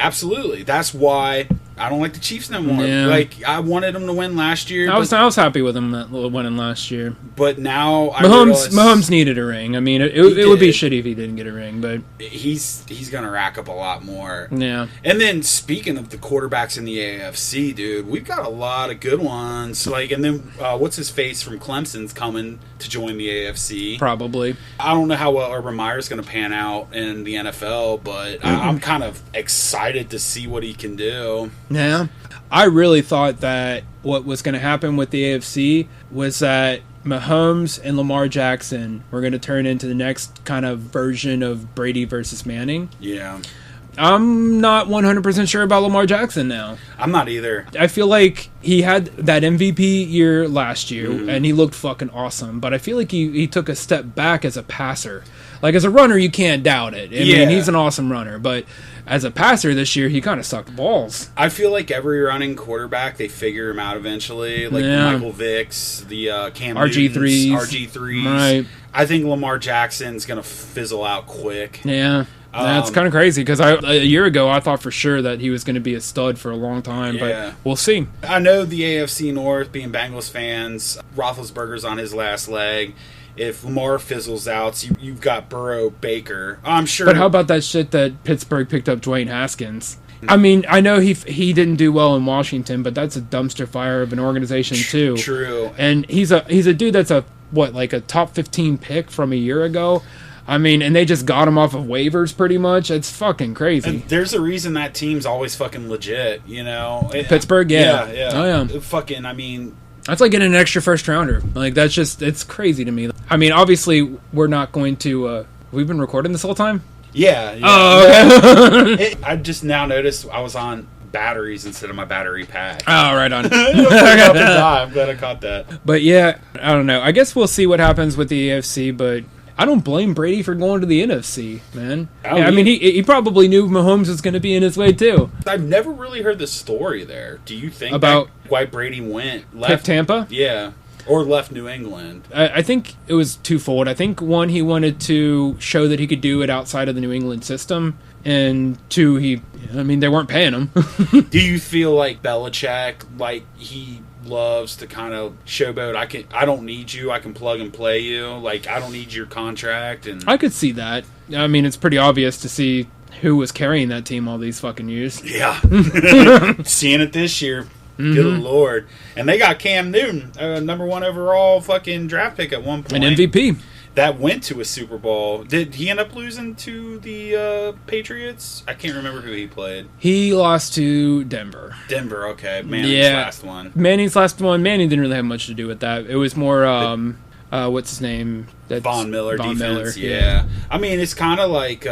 That's why I don't like the Chiefs no more. Yeah. Like, I wanted them to win last year. I was happy with them winning last year. But now Mahomes needed a ring. I mean, it would be shitty if he didn't get a ring, but he's going to rack up a lot more. Yeah. And then speaking of the quarterbacks in the AFC, dude, we've got a lot of good ones. And then what's his face from Clemson's coming to join the AFC? Probably. I don't know how well Urban Meyer's going to pan out in the NFL, but I'm kind of excited to see what he can do. Yeah. I really thought that what was going to happen with the AFC was that Mahomes and Lamar Jackson were going to turn into the next kind of version of Brady versus Manning. Yeah. I'm not 100% sure about Lamar Jackson now. I'm not either. I feel like he had that MVP year last year, and he looked fucking awesome, but I feel like he took a step back as a passer. Like, as a runner, you can't doubt it. I mean, he's an awesome runner, but as a passer this year, he kind of sucked balls. I feel like every running quarterback, they figure him out eventually. Like Michael Vicks, the Cam RG3s. RG3s. Right. I think Lamar Jackson's going to fizzle out quick. Yeah. That's kind of crazy, because a year ago I thought for sure that he was going to be a stud for a long time, but we'll see. I know the AFC North, being Bengals fans, Roethlisberger's on his last leg. If Lamar fizzles out, you've got Burrow, Baker. I'm sure. But how about that shit that Pittsburgh picked up Dwayne Haskins? I mean, I know he didn't do well in Washington, but that's a dumpster fire of an organization too. True. And he's a dude that's a like a top 15 pick from a year ago. I mean, and they just got him off of waivers pretty much. It's fucking crazy. And there's a reason that team's always fucking legit, you know? Pittsburgh, yeah. Oh, yeah. Fucking, I mean... That's like getting an extra first rounder. Like, that's just, it's crazy to me. I mean, obviously, we're not going to, we've been recording this whole time? Yeah. Oh, okay. I just now noticed I was on batteries instead of my battery pack. Oh, right on. I'm glad I caught that. But yeah, I don't know. I guess we'll see what happens with the AFC, but I don't blame Brady for going to the NFC, man. I mean, he probably knew Mahomes was going to be in his way, too. I've never really heard the story there. Do you think about why Brady left Tampa? Yeah. Or left New England? I think it was twofold. I think, one, he wanted to show that he could do it outside of the New England system. And two, they weren't paying him. Do you feel like Belichick, like he loves to kind of showboat? I don't need you. I can plug and play you. Like, I don't need your contract. And I could see that. I mean, it's pretty obvious to see who was carrying that team all these fucking years. Yeah. Seeing it this year. Mm-hmm. Good Lord. And they got Cam Newton, number 1 overall fucking draft pick at one point. An MVP. That went to a Super Bowl. Did he end up losing to the Patriots? I can't remember who he played. He lost to Denver. Denver, okay. Manning's last one. Manning's last one. Manning didn't really have much to do with that. It was more, what's his name? Von Miller defense, Miller, yeah. I mean, it's kind of like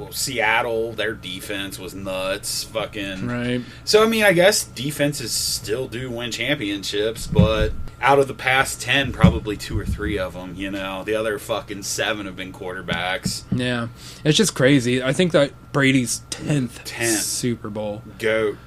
Seattle. Their defense was nuts, fucking. Right. So, I mean, I guess defenses still do win championships, but out of the past 10, probably 2 or 3 of them, you know. The other fucking 7 have been quarterbacks. Yeah. It's just crazy. I think that Brady's 10th Super Bowl. GOAT.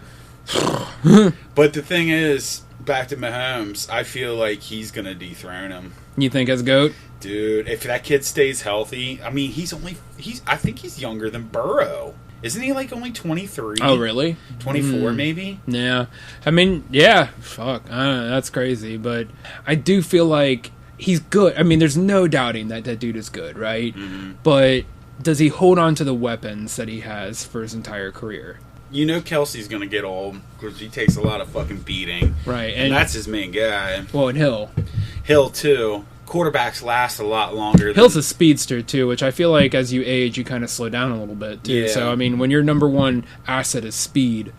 But the thing is, back to Mahomes, I feel like he's going to dethrone him. You think as GOAT? Dude, if that kid stays healthy, I mean, I think he's younger than Burrow. Isn't he like only 23? Oh, really? 24 maybe? Yeah. I mean, yeah, fuck. I don't know, that's crazy, but I do feel like he's good. I mean, there's no doubting that dude is good, right? Mm-hmm. But does he hold on to the weapons that he has for his entire career? You know Kelsey's going to get old because he takes a lot of fucking beating. Right. And that's his main guy. Well, and Hill. Hill, too. Quarterbacks last a lot longer. Hill's a speedster, too, which I feel like as you age, you kind of slow down a little bit, too. Yeah. So, I mean, when your number 1 asset is speed,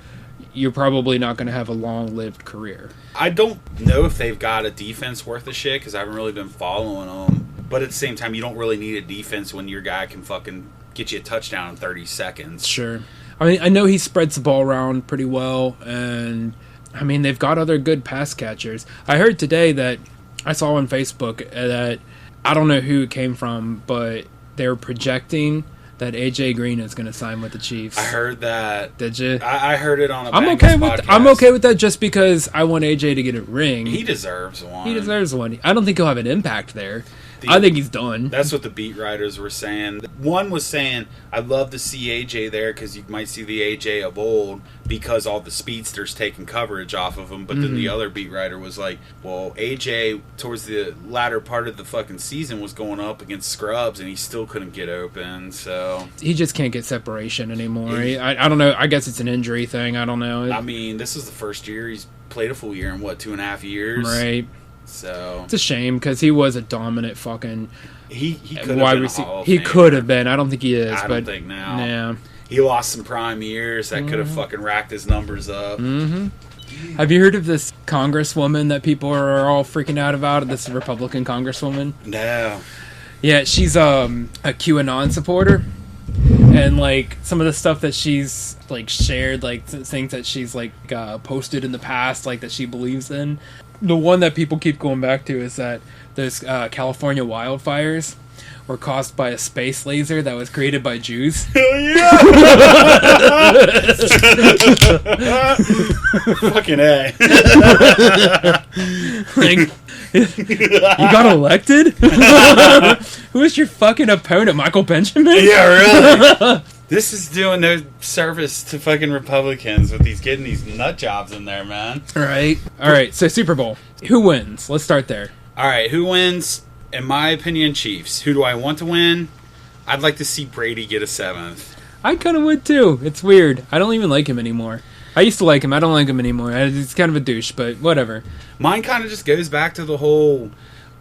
you're probably not going to have a long-lived career. I don't know if they've got a defense worth of shit because I haven't really been following them. But at the same time, you don't really need a defense when your guy can fucking get you a touchdown in 30 seconds. Sure. I mean, I know he spreads the ball around pretty well, and, I mean, they've got other good pass catchers. I heard today that I saw on Facebook that, I don't know who it came from, but they're projecting that AJ Green is going to sign with the Chiefs. I heard that. Did you? I heard it on a podcast. I'm okay with that just because I want AJ to get a ring. He deserves one. I don't think he'll have an impact there. I think he's done. That's what the beat writers were saying. One was saying, I'd love to see AJ there because you might see the AJ of old because all the speedsters taking coverage off of him. But then the other beat writer was like, well, AJ, towards the latter part of the fucking season, was going up against scrubs and he still couldn't get open. So he just can't get separation anymore. I don't know. I guess it's an injury thing. I don't know. I mean, this is the first year he's played a full year in, 2.5 years? Right. So it's a shame because he was a dominant fucking he could have been a Hall of Famer. He could have been. I don't think he is. I don't think now. Yeah. He lost some prime years that could have fucking racked his numbers up. Mm-hmm. Have you heard of this congresswoman that people are all freaking out about? This Republican congresswoman? No. Yeah, she's a QAnon supporter. And, like, some of the stuff that she's, like, shared, like, things that she's, like, posted in the past, like, that she believes in. The one that people keep going back to is that those California wildfires were caused by a space laser that was created by Jews. Hell yeah! Fucking A. Like, you got elected? Who is your fucking opponent, Michael Benjamin? Yeah, really. This is doing no service to fucking Republicans with getting these nut jobs in there, man. Right. All right, so Super Bowl. Who wins? Let's start there. All right, who wins? In my opinion, Chiefs. Who do I want to win? I'd like to see Brady get a 7th. I kind of would, too. It's weird. I don't even like him anymore. I used to like him. I don't like him anymore. He's kind of a douche, but whatever. Mine kind of just goes back to the whole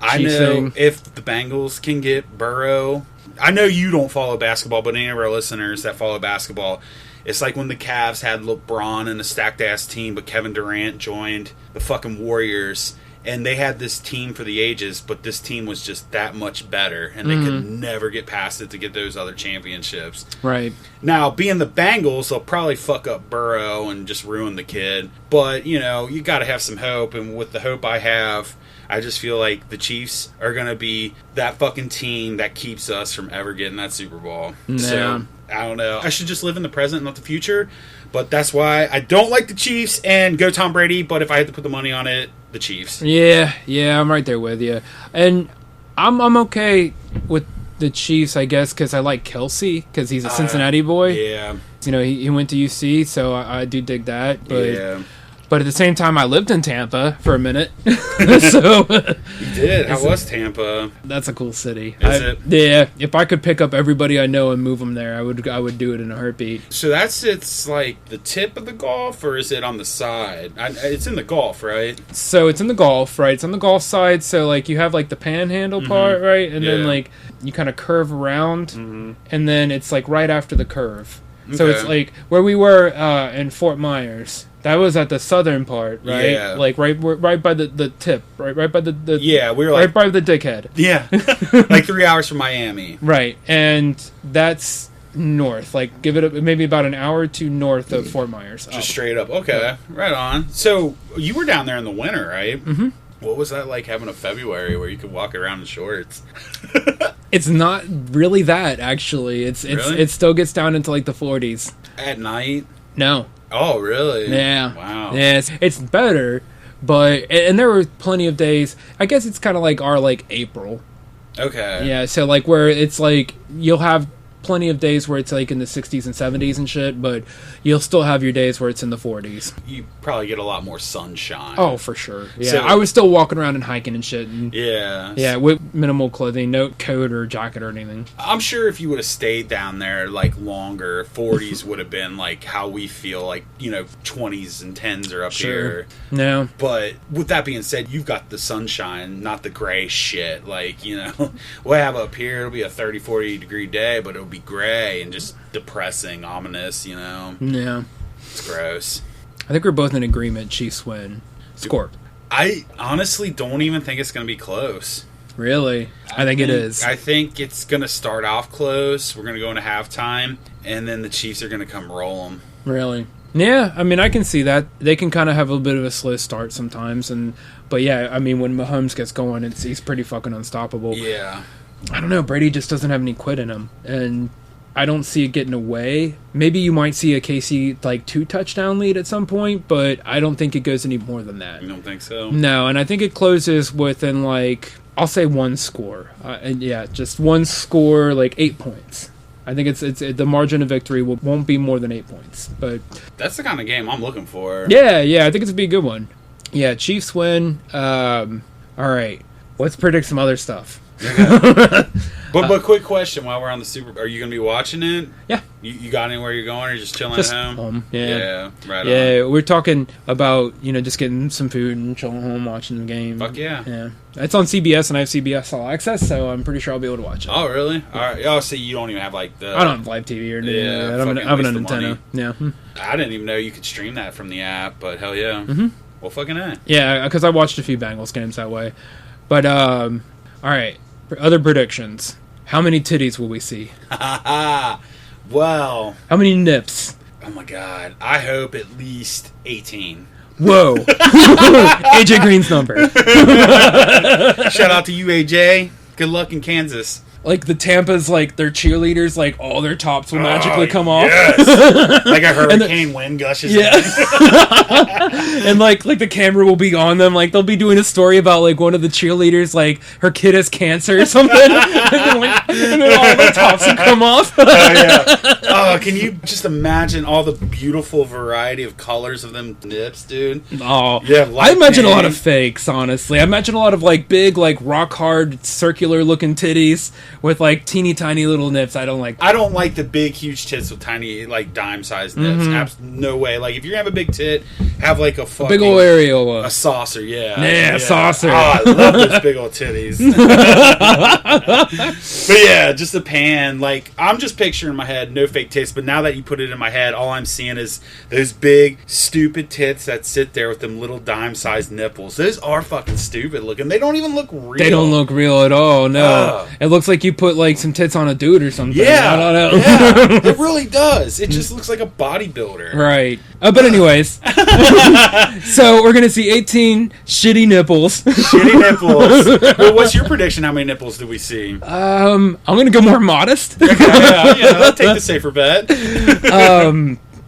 I know if the Bengals can get Burrow. I know you don't follow basketball, but any of our listeners that follow basketball, it's like when the Cavs had LeBron and a stacked-ass team, but Kevin Durant joined the fucking Warriors, and they had this team for the ages, but this team was just that much better, and they could never get past it to get those other championships. Right. Now, being the Bengals, they'll probably fuck up Burrow and just ruin the kid, but, you know, you got to have some hope, and with the hope I have, I just feel like the Chiefs are going to be that fucking team that keeps us from ever getting that Super Bowl. Yeah. So, I don't know. I should just live in the present, not the future. But that's why I don't like the Chiefs and go Tom Brady. But if I had to put the money on it, the Chiefs. Yeah, I'm right there with you. And I'm okay with the Chiefs, I guess, because I like Kelsey, because he's a Cincinnati boy. Yeah. You know, he went to UC, so I do dig that. But, yeah. But at the same time, I lived in Tampa for a minute. So You did? How was Tampa? That's a cool city. Is it? Yeah. If I could pick up everybody I know and move them there, I would do it in a heartbeat. So it's like the tip of the Gulf, or is it on the side? It's in the Gulf, right? So it's in the Gulf, right? It's on the Gulf side. So like you have like the Panhandle part, right? And then like you kind of curve around, and then it's like right after the curve. So it's like where we were in Fort Myers. That was at the southern part, right? Yeah. Like right by the tip, right by the yeah, we were like right by the dickhead. Yeah, like 3 hours from Miami. Right, and that's north. Like give it maybe about an hour or two north of Fort Myers. Just straight up. Okay, right on. So you were down there in the winter, right? Mm-hmm. What was that like having a February where you could walk around in shorts? It's not really that, actually. Really? It still gets down into like the 40s. At night? No. Oh, really? Yeah. Wow. Yeah, it's better, but and there were plenty of days. I guess it's kind of like our like April. Okay. Yeah, so like where it's like you'll have plenty of days where it's like in the 60s and 70s and shit, but you'll still have your days where it's in the 40s. You probably get a lot more sunshine. Oh, for sure. Yeah, So, I was still walking around and hiking and shit. And, yeah. yeah, with minimal clothing, no coat or jacket or anything. I'm sure if you would have stayed down there like longer, 40s would have been like how we feel, like, you know, 20s and 10s are up here. No. But with that being said, you've got the sunshine, not the gray shit. Like, you know, we'll have up here, it'll be a 30, 40 degree day, but it'll be gray and just depressing, ominous, you know? Yeah. It's gross. I think we're both in agreement. Chiefs win. Score. I honestly don't even think it's going to be close. Really? I think it is. I think it's going to start off close. We're going to go into halftime, and then the Chiefs are going to come roll them. Really? Yeah, I mean, I can see that. They can kind of have a bit of a slow start sometimes, but yeah, I mean, when Mahomes gets going, he's pretty fucking unstoppable. Yeah. I don't know, Brady just doesn't have any quit in him, and I don't see it getting away. Maybe you might see a KC, like, 2-touchdown lead at some point, but I don't think it goes any more than that. You don't think so? No, and I think it closes within, like, I'll say one score. And yeah, just one score, like 8 points. I think it's the margin of victory won't be more than 8 points. But that's the kind of game I'm looking for. Yeah, I think it's be a good one. Yeah, Chiefs win. All right, let's predict some other stuff. But quick question while we're on the Super Bowl. Are you going to be watching it? Yeah. You got anywhere you're going, or just chilling Just at home? home. Yeah. Right Yeah, on. we're talking about, just getting some food and chilling home, watching the game. Fuck yeah. Yeah. It's on CBS, and I have CBS All Access, so I'm pretty sure I'll be able to watch it. Oh, really? All right. Oh, so you don't even have, like, the... I don't have live TV or anything. Yeah, I have an waste of antenna. money. Yeah. I didn't even know you could stream that from the app, but hell yeah. Mm-hmm. Well, fucking A. Yeah, because I watched a few Bengals games that way. But, all right. Other predictions. How many titties will we see? Well... How many nips? Oh, my God. I hope at least 18. Whoa. AJ Green's number. Shout out to you, AJ. Good luck in Kansas. Like the Tampa's, like their cheerleaders, like all their tops will magically come off. Yes. Like a hurricane wind gushes. Yeah. And like the camera will be on them. Like they'll be doing a story about like one of the cheerleaders, like her kid has cancer or something. And then all their tops will come off. Oh yeah. Oh Can you just imagine all the beautiful variety of colors of them nips, dude? Oh, yeah. I imagine a lot of fakes, honestly. I imagine a lot of like big, like rock hard, circular looking titties with like teeny tiny little nips. I don't like the big, huge tits with tiny, like dime sized nips. No way. Like if you're gonna have a big tit, have like a big old areola, a saucer. Yeah, a saucer. Oh, I love those big old titties. But yeah, just a pan. Like I'm just picturing in my head, no fake tits. But now that you put it in my head, all I'm seeing is those big, stupid tits that sit there with them little dime-sized nipples. Those are fucking stupid looking. They don't even look real. They don't look real at all. No, it looks like you put like some tits on a dude or something. Yeah, I don't know. Yeah, it really does. It just looks like a bodybuilder. Right. But anyways, so we're gonna see 18 shitty nipples. Shitty nipples. Well, what's your prediction? How many nipples do we see? I'm gonna go more modest. Yeah, I'll take the safer bet.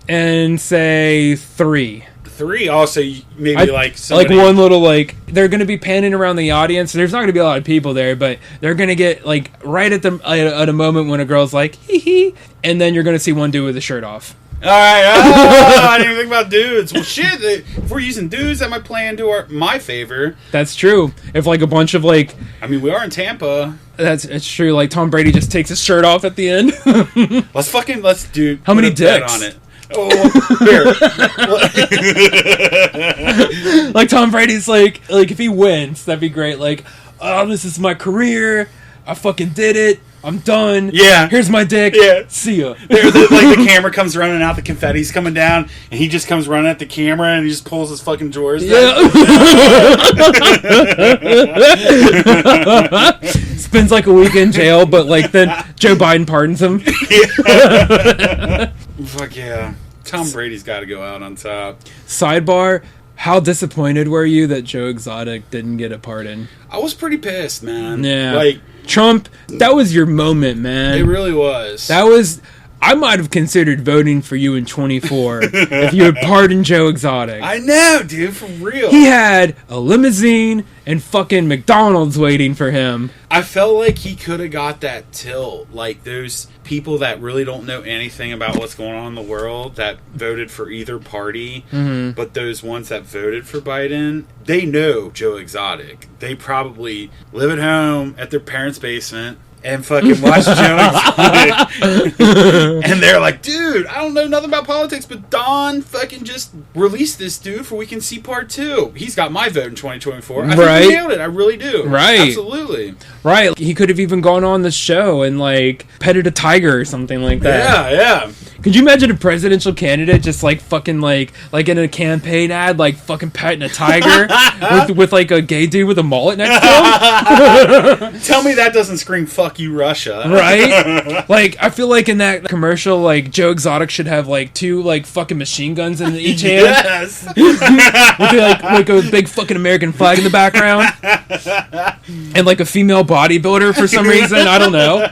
And say 3. 3. Also, maybe like somebody... like one little like they're gonna be panning around the audience. There's not gonna be a lot of people there, but they're gonna get like right at a moment when a girl's like hee hee, and then you're gonna see one dude with his shirt off. All right, I didn't even think about dudes. Well, shit, if we're using dudes, that might play into my favor. That's true. If like a bunch of like, I mean, we are in Tampa. It's true. Like Tom Brady just takes his shirt off at the end. Let's do. How many dicks on it? Oh, here. Like Tom Brady's like if he wins, that'd be great. Like, oh, this is my career. I fucking did it. I'm done. Yeah. Here's my dick. Yeah. See ya. Like the camera comes running out, the confetti's coming down, and he just comes running at the camera and he just pulls his fucking drawers down. Yeah. Spends like a week in jail, but like then Joe Biden pardons him. Yeah. Fuck yeah. Tom Brady's got to go out on top. Sidebar. How disappointed were you that Joe Exotic didn't get a pardon? I was pretty pissed, man. Yeah. Like, Trump, that was your moment, man. It really was. I might have considered voting for you in 24 if you had pardoned Joe Exotic. I know, dude, for real. He had a limousine and fucking McDonald's waiting for him. I felt like he could have got that tilt. Like those people that really don't know anything about what's going on in the world that voted for either party, but those ones that voted for Biden, they know Joe Exotic. They probably live at home at their parents' basement and fucking watch Joe Exotic. And they're like, dude, I don't know nothing about politics, but Don fucking just released this dude for we can see part 2. He's got my vote in 2024. I think he nailed it. I really do. Right. Absolutely. Right. He could have even gone on the show and like petted a tiger or something like that. Yeah. Could you imagine a presidential candidate just like fucking like in a campaign ad, like fucking petting a tiger with like a gay dude with a mullet next to him? Tell me that doesn't scream "fuck you, Russia." Right? Like I feel like in that commercial, like Joe Exotic should have like 2 like fucking machine guns in each hand. Yes. With like a big fucking American flag in the background, and like a female bodybuilder for some reason. I don't know.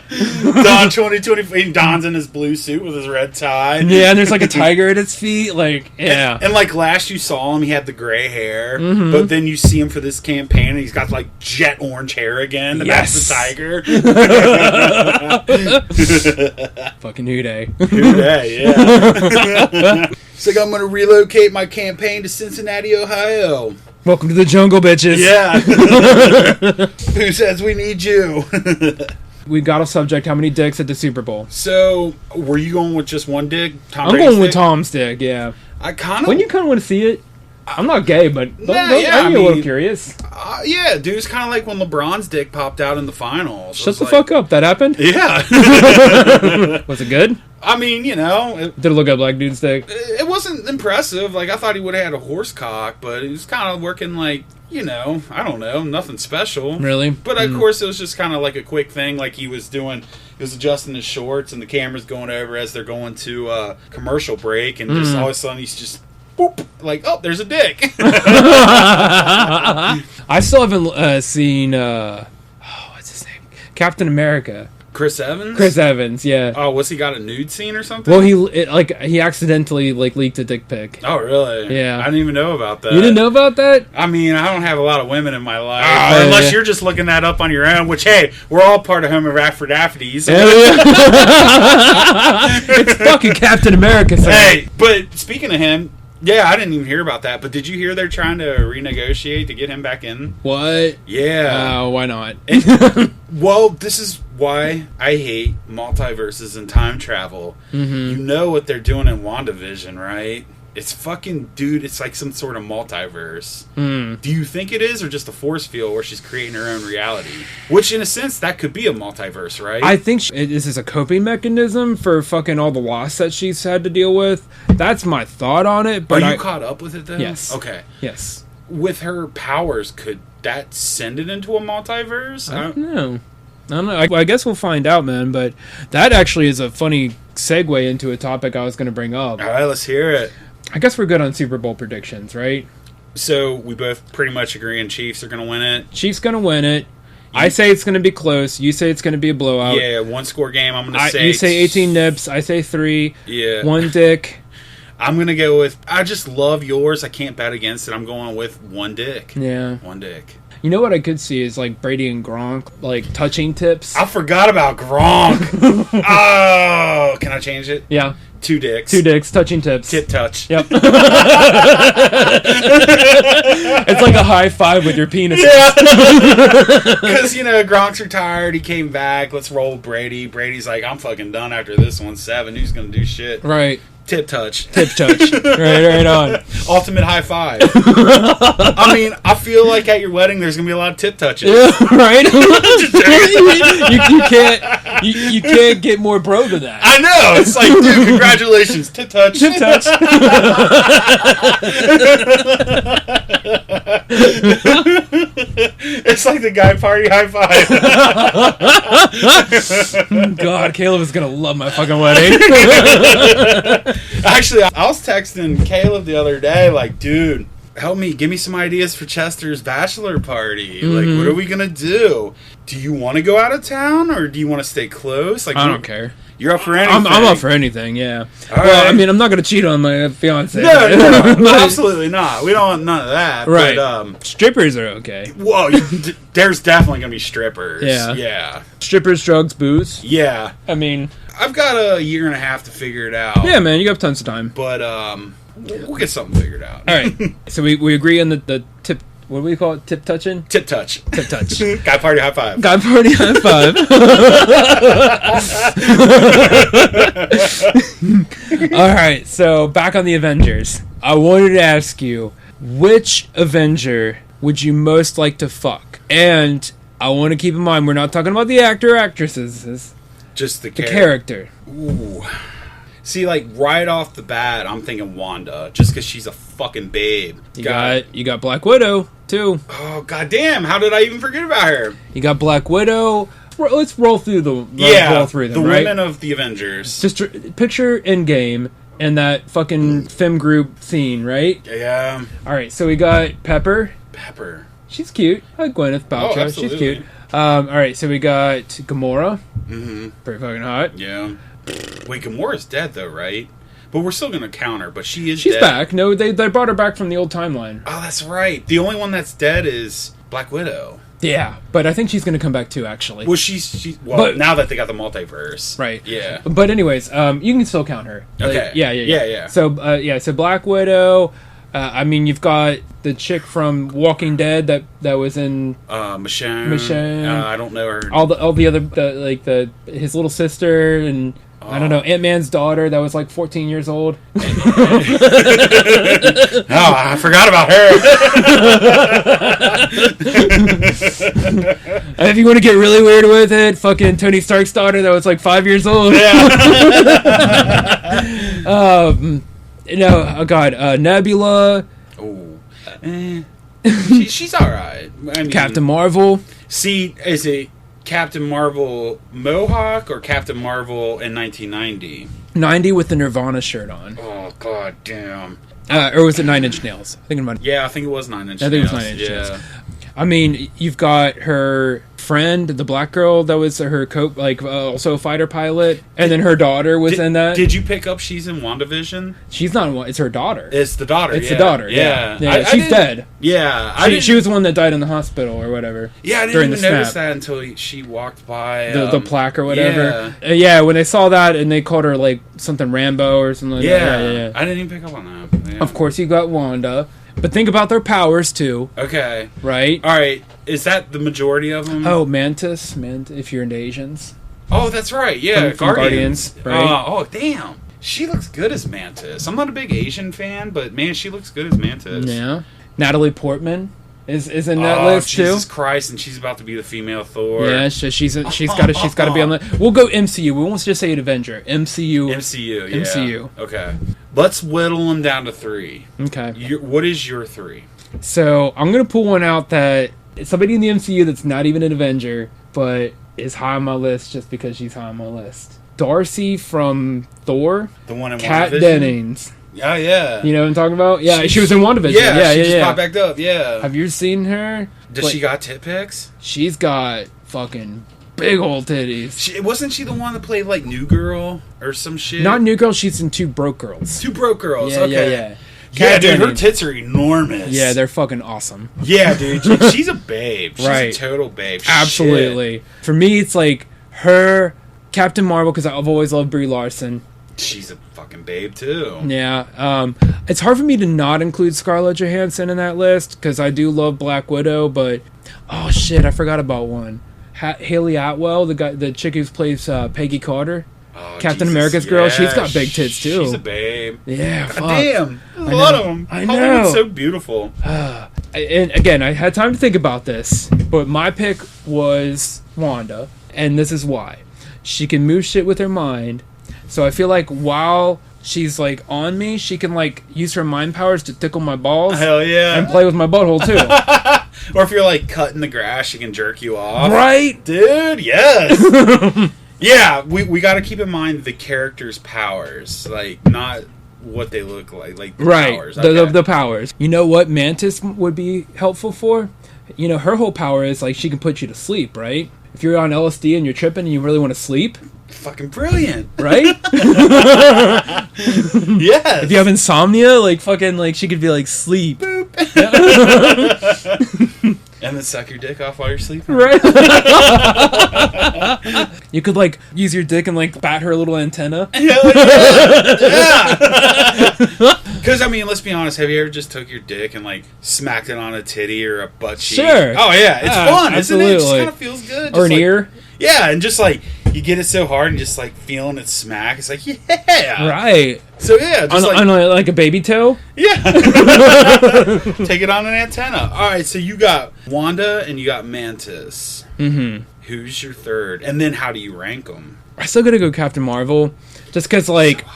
Don 2020. Don's in his blue suit with his red tie. Yeah, and there's like a tiger at his feet. Like, yeah. And like last you saw him, he had the gray hair, but then you see him for this campaign, and he's got like jet orange hair again. And that's the tiger. Fucking New Day. New Day, yeah. It's like, I'm going to relocate my campaign to Cincinnati, Ohio. Welcome to the jungle, bitches. Yeah. Who says we need you? We got a subject. How many dicks at the Super Bowl? So, were you going with just one dick? I'm going with Tom's dick, yeah. I kind of... When you kind of want to see it? I'm not gay, but I'm a little curious. Yeah, dude, it's kind of like when LeBron's dick popped out in the finals. Shut the fuck up. That happened? Yeah. Was it good? I mean, you know... Did it look like Black Dude's dick? It wasn't impressive. Like, I thought he would have had a horse cock, but he was kind of working like, you know, I don't know, nothing special. Really? But, of course, it was just kind of like a quick thing, like he was adjusting his shorts, and the camera's going over as they're going to commercial break, and just all of a sudden he's just... Boop, like, oh, there's a dick. I still haven't seen what's his name? Captain America. Chris Evans? Chris Evans, yeah. Oh, what's he got, a nude scene or something? Well, he accidentally leaked a dick pic. Oh, really? Yeah. I didn't even know about that. You didn't know about that? I mean, I don't have a lot of women in my life. Unless you're just looking that up on your own, which, hey, we're all part of Homaphrodities. It's fucking Captain America, sir. Hey, but speaking of him, yeah, I didn't even hear about that. But did you hear they're trying to renegotiate to get him back in? What? Yeah. Why not? Well, this is why I hate multiverses and time travel. Mm-hmm. You know what they're doing in WandaVision, right? It's fucking, dude, it's like some sort of multiverse. Mm. Do you think it is, or just a force field where she's creating her own reality? Which, in a sense, that could be a multiverse, right? I think this is a coping mechanism for fucking all the loss that she's had to deal with. That's my thought on it. But Are you caught up with it, though? Yes. Okay. Yes. With her powers, could that send it into a multiverse? I don't know. I guess we'll find out, man. But that actually is a funny segue into a topic I was going to bring up. All right, let's hear it. I guess we're good on Super Bowl predictions, right? So we both pretty much agree and Chiefs are going to win it. Chiefs going to win it. I say it's going to be close. You say it's going to be a blowout. Yeah, one score game. I'm going to say... You say 18 nips. I say 3. Yeah. 1 dick. I'm going to go with... I just love yours. I can't bet against it. I'm going with 1 dick. Yeah. 1 dick. You know what I could see is like Brady and Gronk, like touching tips. I forgot about Gronk. Oh, can I change it? Yeah. 2 dicks. 2 dicks, touching tips. Tip touch. Yep. It's like a high five with your penis. Yeah. Because, Gronk's retired. He came back. Let's roll with Brady. Brady's like, I'm fucking done after this one. 7. Who's going to do shit? Right. Tip touch. Tip touch. Right on. Ultimate high five. I mean, I feel like at your wedding there's going to be a lot of tip touches. Yeah, right? you can't get more bro than that. I know. It's like, dude, congratulations. Tip touch. Tip touch. It's like the guy party high five. God, Caleb is going to love my fucking wedding. Actually, I was texting Caleb the other day, like, dude, help me, give me some ideas for Chester's bachelor party. Mm-hmm. Like, what are we gonna do? Do you want to go out of town, or do you want to stay close? Like, I don't care. You're up for anything. I'm up for anything, yeah. All well, right. I mean, I'm not going to cheat on my fiance. No, absolutely not. We don't want none of that. Right. But, strippers are okay. Whoa, there's definitely going to be strippers. Yeah. Yeah. Strippers, drugs, booze. Yeah. I mean... I've got a year and a half to figure it out. Yeah, man, you got tons of time. But, we'll get something figured out. All right. So we agree on the tip... What do we call it? Tip touching? Tip touch. Tip touch. Guy party high five. Guy party high five. All right. So back on the Avengers. I wanted to ask you, which Avenger would you most like to fuck? And I want to keep in mind, we're not talking about the actor or actresses. Just the character. Ooh. See, like, right off the bat, I'm thinking Wanda, just because she's a fucking babe. You got Black Widow, too. Oh, goddamn, how did I even forget about her? You got Black Widow. Let's roll through the... roll through them, the right? women of the Avengers. Just picture Endgame and that fucking Fem group scene, right? Yeah. All right, so we got Pepper. Pepper. She's cute. I like Gwyneth Paltrow. Oh, absolutely. She's cute. All right, so we got Gamora. Mm-hmm. Pretty fucking hot. Yeah. Wait, Gamora's dead, though, right? But we're still going to count her, but she's dead. back. No, they brought her back from the old timeline. Oh, that's right. The only one that's dead is Black Widow. Yeah, but I think she's going to come back, too, actually. Well, but now that they got the multiverse. Right. Yeah. But anyways, you can still count her. Okay. Yeah. So, so Black Widow... I mean, you've got the chick from Walking Dead that was in Michonne. I don't know her. All the other his little sister and I don't know, Ant-Man's daughter that was like 14 years old. Oh, I forgot about her. And if you want to get really weird with it, fucking Tony Stark's daughter that was like 5 years old. Yeah. No, oh god, Nebula. Oh, she's all right. I mean, Captain Marvel. See, is it Captain Marvel Mohawk or Captain Marvel in 1990? 90 with the Nirvana shirt on. Oh god damn. Or was it 9 Inch Nails? Yeah, I think it was 9 Inch Nails. I think it was 9 Inch Nails. I mean, you've got her friend, the black girl that was her also a fighter pilot, and then her daughter was in that. Did you pick up she's in WandaVision? She's not. It's her daughter. It's the daughter. It's the daughter. Yeah. She's dead. Yeah, she was the one that died in the hospital or whatever. Yeah, I didn't even notice that until she walked by the plaque or whatever. Yeah, when they saw that and they called her like something Rambo or something. Like that. Yeah. I didn't even pick up on that. Yeah. Of course, you got Wanda. But think about their powers, too. Okay. Right? All right. Is that the majority of them? Oh, Mantis, if you're into Asians. Oh, that's right. Yeah, from Guardians. Right? Oh, damn. She looks good as Mantis. I'm not a big Asian fan, but, man, she looks good as Mantis. Yeah. Natalie Portman is in that list, too. Jesus Christ, and she's about to be the female Thor. Yeah, she's got to be on the... We'll go MCU. We won't just say an Avenger. MCU, yeah. MCU. Okay. Let's whittle them down to 3. Okay. What is your 3? So, I'm going to pull one out that... Somebody in the MCU that's not even an Avenger, but is high on my list just because she's high on my list. Darcy from Thor. The one in Kat WandaVision? Dennings. Oh, yeah. You know what I'm talking about? Yeah, she was in WandaVision. Yeah, she just popped back up, yeah. Have you seen her? Does she got tit pics? She's got fucking big old titties. Wasn't she the one that played, like, New Girl or some shit? Not New Girl, she's in Two Broke Girls. Two Broke Girls, yeah, okay. Yeah, yeah, dude, her tits are enormous. Yeah, they're fucking awesome. Yeah, dude, she's a babe. She's a total babe. Absolutely. Shit. For me, it's like her, Captain Marvel, because I've always loved Brie Larson. She's a fucking babe, too. Yeah. It's hard for me to not include Scarlett Johansson in that list, because I do love Black Widow, but... Oh, shit, I forgot about one. Haley Atwell, the chick who plays Peggy Carter. Oh, Captain America's girl, she's got big tits, too. She's a babe. Yeah, fuck. Damn. There's a lot of them. I know. Hollywood's so beautiful. And again, I had time to think about this, but my pick was Wanda, and this is why. She can move shit with her mind, so I feel like while she's like on me, she can like use her mind powers to tickle my balls. Hell yeah. And play with my butthole too. Or if you're like cutting the grass, she can jerk you off. Right? Dude, yes. Yeah, we got to keep in mind the character's powers, like not what they look like the powers. Okay. The powers. You know what Mantis would be helpful for? You know, her whole power is like she can put you to sleep, right? If you're on LSD and you're tripping and you really want to sleep, fucking brilliant, right? Yes. If you have insomnia, like fucking, like she could be like sleep. Boop. And then suck your dick off while you're sleeping. Right. You could like use your dick and like bat her little antenna. Hell yeah. Because I mean, let's be honest. Have you ever just took your dick and like smacked it on a titty or a butt cheek? Sure. Oh yeah, it's fun, absolutely. Isn't it? It just kind of feels good. Or an ear. Yeah, and just like you get it so hard and just like feeling it smack. It's like yeah. Right. So yeah, just on like a baby toe. Yeah. Take it on an antenna. All right, so you got Wanda and you got Mantis. Mm-hmm. Who's your third? And then how do you rank them? I still gotta go Captain Marvel, just because like. So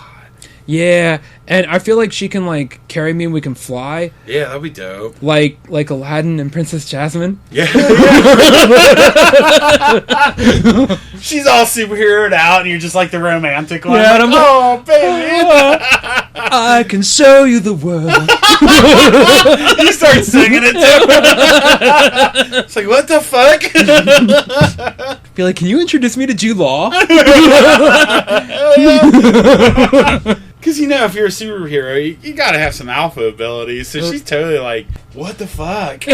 yeah, and I feel like she can like carry me and we can fly. Yeah, that'd be dope. Like Aladdin and Princess Jasmine. Yeah. She's all superheroed out, and you're just like the romantic one. Yeah, like, oh, baby. I can show you the world. You start singing it too. It's like, what the fuck? Be like, can you introduce me to Jude Law? Because, you know, if you're a superhero, you gotta have some alpha abilities. So she's totally like, what the fuck?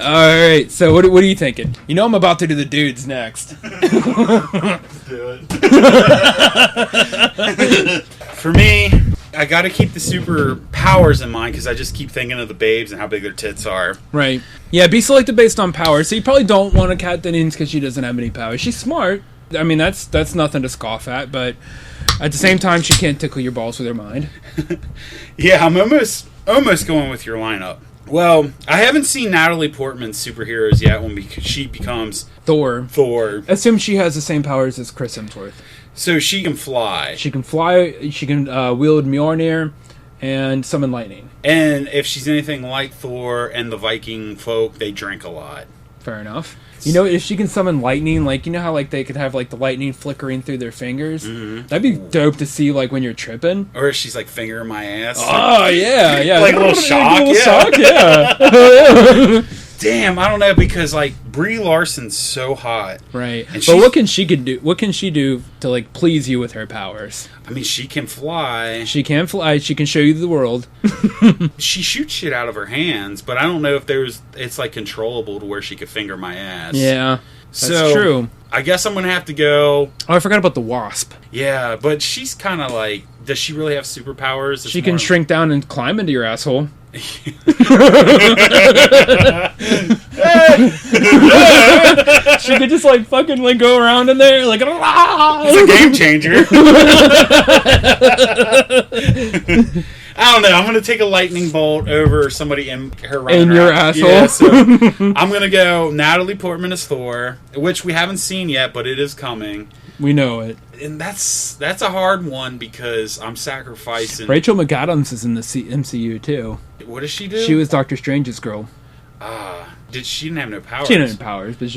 Alright, so what are you thinking? You know I'm about to do the dudes next. Let's do it. For me, I gotta keep the superpowers in mind because I just keep thinking of the babes and how big their tits are. Right. Yeah, be selected based on power. So you probably don't want a Kat Dennings because she doesn't have any power. She's smart. I mean, that's nothing to scoff at, but at the same time, she can't tickle your balls with her mind. Yeah, I'm almost going with your lineup. Well, I haven't seen Natalie Portman's superheroes yet when she becomes Thor. Assume she has the same powers as Chris Hemsworth. So she can fly. She can fly. She can wield Mjolnir and summon lightning. And if she's anything like Thor and the Viking folk, they drink a lot. Fair enough. You know, if she can summon lightning, like, you know how, like, they could have, like, the lightning flickering through their fingers? Mm-hmm. That'd be dope to see, like, when you're tripping. Or if she's, like, fingering my ass. Oh, yeah. Like a little shock. Shock, yeah. Damn, I don't know, because like Brie Larson's so hot, right? And but what can she do? What can she do to like please you with her powers? I mean, she can fly. She can fly. She can show you the world. She shoots shit out of her hands, but I don't know if it's like controllable to where she could finger my ass. Yeah, that's true. I guess I'm gonna have to go. Oh, I forgot about the Wasp. Yeah, but she's kind of like. Does she really have superpowers? She can shrink down and climb into your asshole. She could just like fucking like go around in there like it's a game changer. I don't know. I'm gonna take a lightning bolt over somebody in her in your asshole. Yeah, so I'm gonna go Natalie Portman as Thor, which we haven't seen yet, but it is coming. We know it, and that's a hard one because I'm sacrificing. Rachel McAdams is in the MCU too. What does she do? She was Doctor Strange's girl. She didn't have no powers. She didn't have powers, but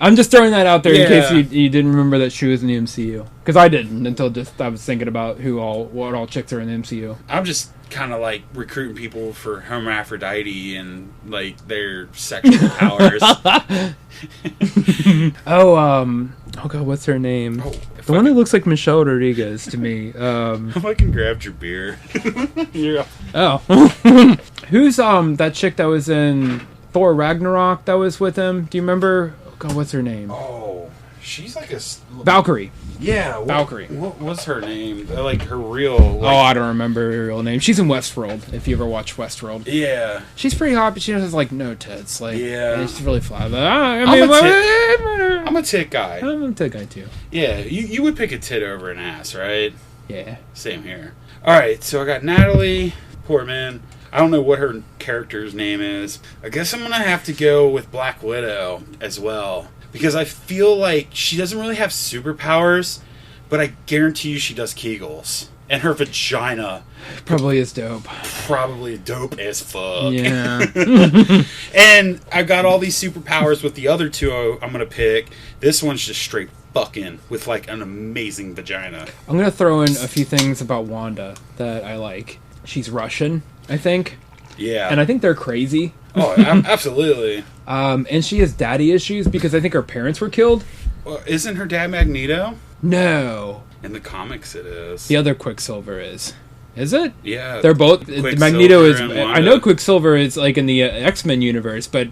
I'm just throwing that out there in case you didn't remember that she was in the MCU. Because I didn't until I was thinking about what all chicks are in the MCU. I'm just kind of like recruiting people for Homaphroditie and like their sexual powers. Oh god, what's her name? The one that looks like Michelle Rodriguez to me. If I can grab your beer. Yeah. Oh. Who's that chick that was in Thor Ragnarok that was with him? Do you remember? Oh god, what's her name? Oh, she's like a Valkyrie. Yeah, Valkyrie. What was her name? Like her real. I don't remember her real name. She's in Westworld. If you ever watch Westworld. Yeah. She's pretty hot, but she has like no tits. Like, yeah, she's really flat. But, I'm a tit guy. I'm a tit guy too. Yeah, you would pick a tit over an ass, right? Yeah. Same here. All right, so I got Natalie Portman. I don't know what her character's name is. I guess I'm gonna have to go with Black Widow as well. Because I feel like she doesn't really have superpowers, but I guarantee you she does Kegels. And her vagina... probably is dope. Probably dope as fuck. Yeah. And I got all these superpowers with the other two I'm going to pick. This one's just straight fucking with like an amazing vagina. I'm going to throw in a few things about Wanda that I like. She's Russian, I think. Yeah. And I think they're crazy. Oh, absolutely. And she has daddy issues because I think her parents were killed. Well, isn't her dad Magneto? No. In the comics it is. The other Quicksilver is. Is it? Yeah. They're both... Magneto is... I know Quicksilver is like in the X-Men universe, but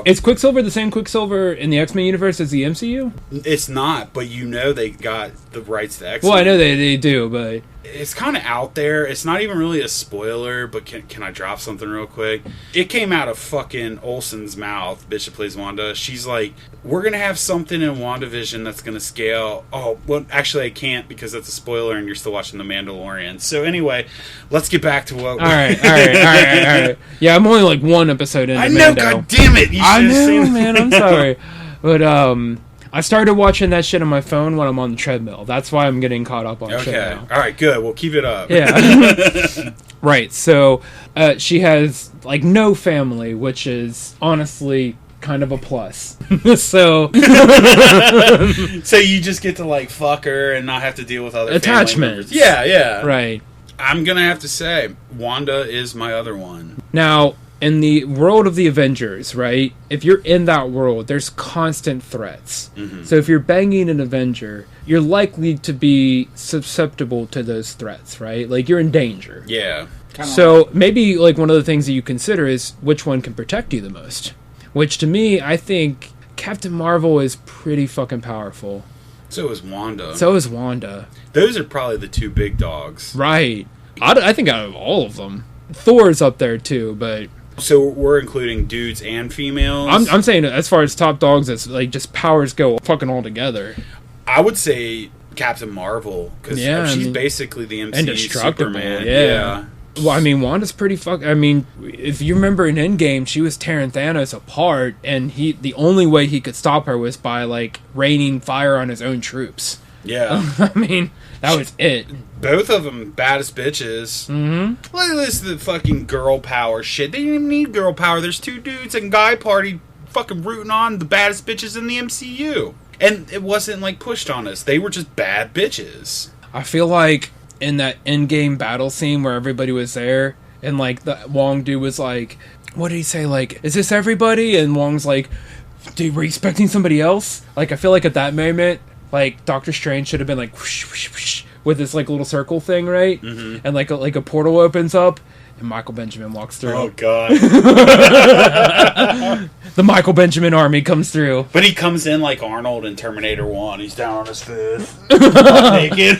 is Quicksilver the same Quicksilver in the X-Men universe as the MCU? It's not, but you know they got the rights to X-Men. Well, I know they do, but... It's kind of out there. It's not even really a spoiler, but can I drop something real quick? It came out of fucking Olsen's mouth, bitch that plays Wanda. She's like, we're going to have something in WandaVision that's going to scale... Oh, well, actually I can't because that's a spoiler and you're still watching The Mandalorian. So anyway, let's get back to what... All right. Yeah, I'm only like one episode into Mando. I know, god damn it! I know, man, I'm sorry. But, I started watching that shit on my phone when I'm on the treadmill. That's why I'm getting caught up on shit now. All right, good. We'll keep it up. Yeah. Right. So she has like no family, which is honestly kind of a plus. So you just get to like fuck her and not have to deal with other attachments. Yeah. Right. I'm gonna have to say Wanda is my other one. Now, in the world of the Avengers, right? If you're in that world, there's constant threats. Mm-hmm. So if you're banging an Avenger, you're likely to be susceptible to those threats, right? Like you're in danger. Yeah. So maybe like one of the things that you consider is which one can protect you the most. Which to me, I think Captain Marvel is pretty fucking powerful. So is Wanda. Those are probably the two big dogs. Right. I think out of all of them, Thor's up there too, but... So we're including dudes and females? I'm saying as far as top dogs, it's like just powers go fucking all together. I would say Captain Marvel, because she's basically the MCU indestructible. Superman. Yeah. Well, I mean, Wanda's pretty I mean, if you remember in Endgame, she was tearing Thanos apart, and the only way he could stop her was by, like, raining fire on his own troops. Yeah. I mean, that was it. Both of them baddest bitches. Mm-hmm. Look at this, the fucking girl power shit. They didn't even need girl power. There's two dudes and Guy Party fucking rooting on the baddest bitches in the MCU. And it wasn't, like, pushed on us. They were just bad bitches. I feel like in that Endgame battle scene where everybody was there, and, like, the Wong dude was like, what did he say? Like, is this everybody? And Wong's like, dude, were you expecting somebody else? Like, I feel like at that moment, like, Doctor Strange should have been like, whoosh, whoosh, whoosh, with this, like, little circle thing, right? Mm-hmm. And, like a portal opens up, and Michael Benjamin walks through. Oh, God. The Michael Benjamin army comes through. But he comes in like Arnold in Terminator 1. He's down on his fifth. Naked.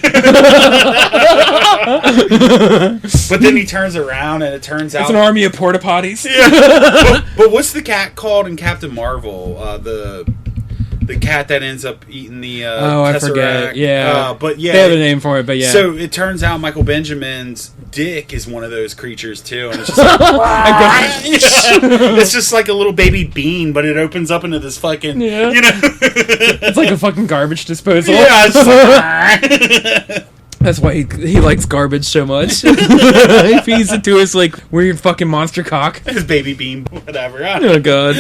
But then he turns around, and it turns out... It's an army of porta potties. Yeah. But what's the cat called in Captain Marvel? The cat that ends up eating the Tesseract. I forget. Yeah. But yeah. They have a name for it, but yeah. So it turns out Michael Benjamin's dick is one of those creatures, too. And it's just like... It's just like a little baby bean, but it opens up into this fucking... Yeah. You know? It's like a fucking garbage disposal. Yeah, it's just like... That's why he likes garbage so much. He feeds it to his, like, weird fucking monster cock. His baby bean, whatever. Oh, God.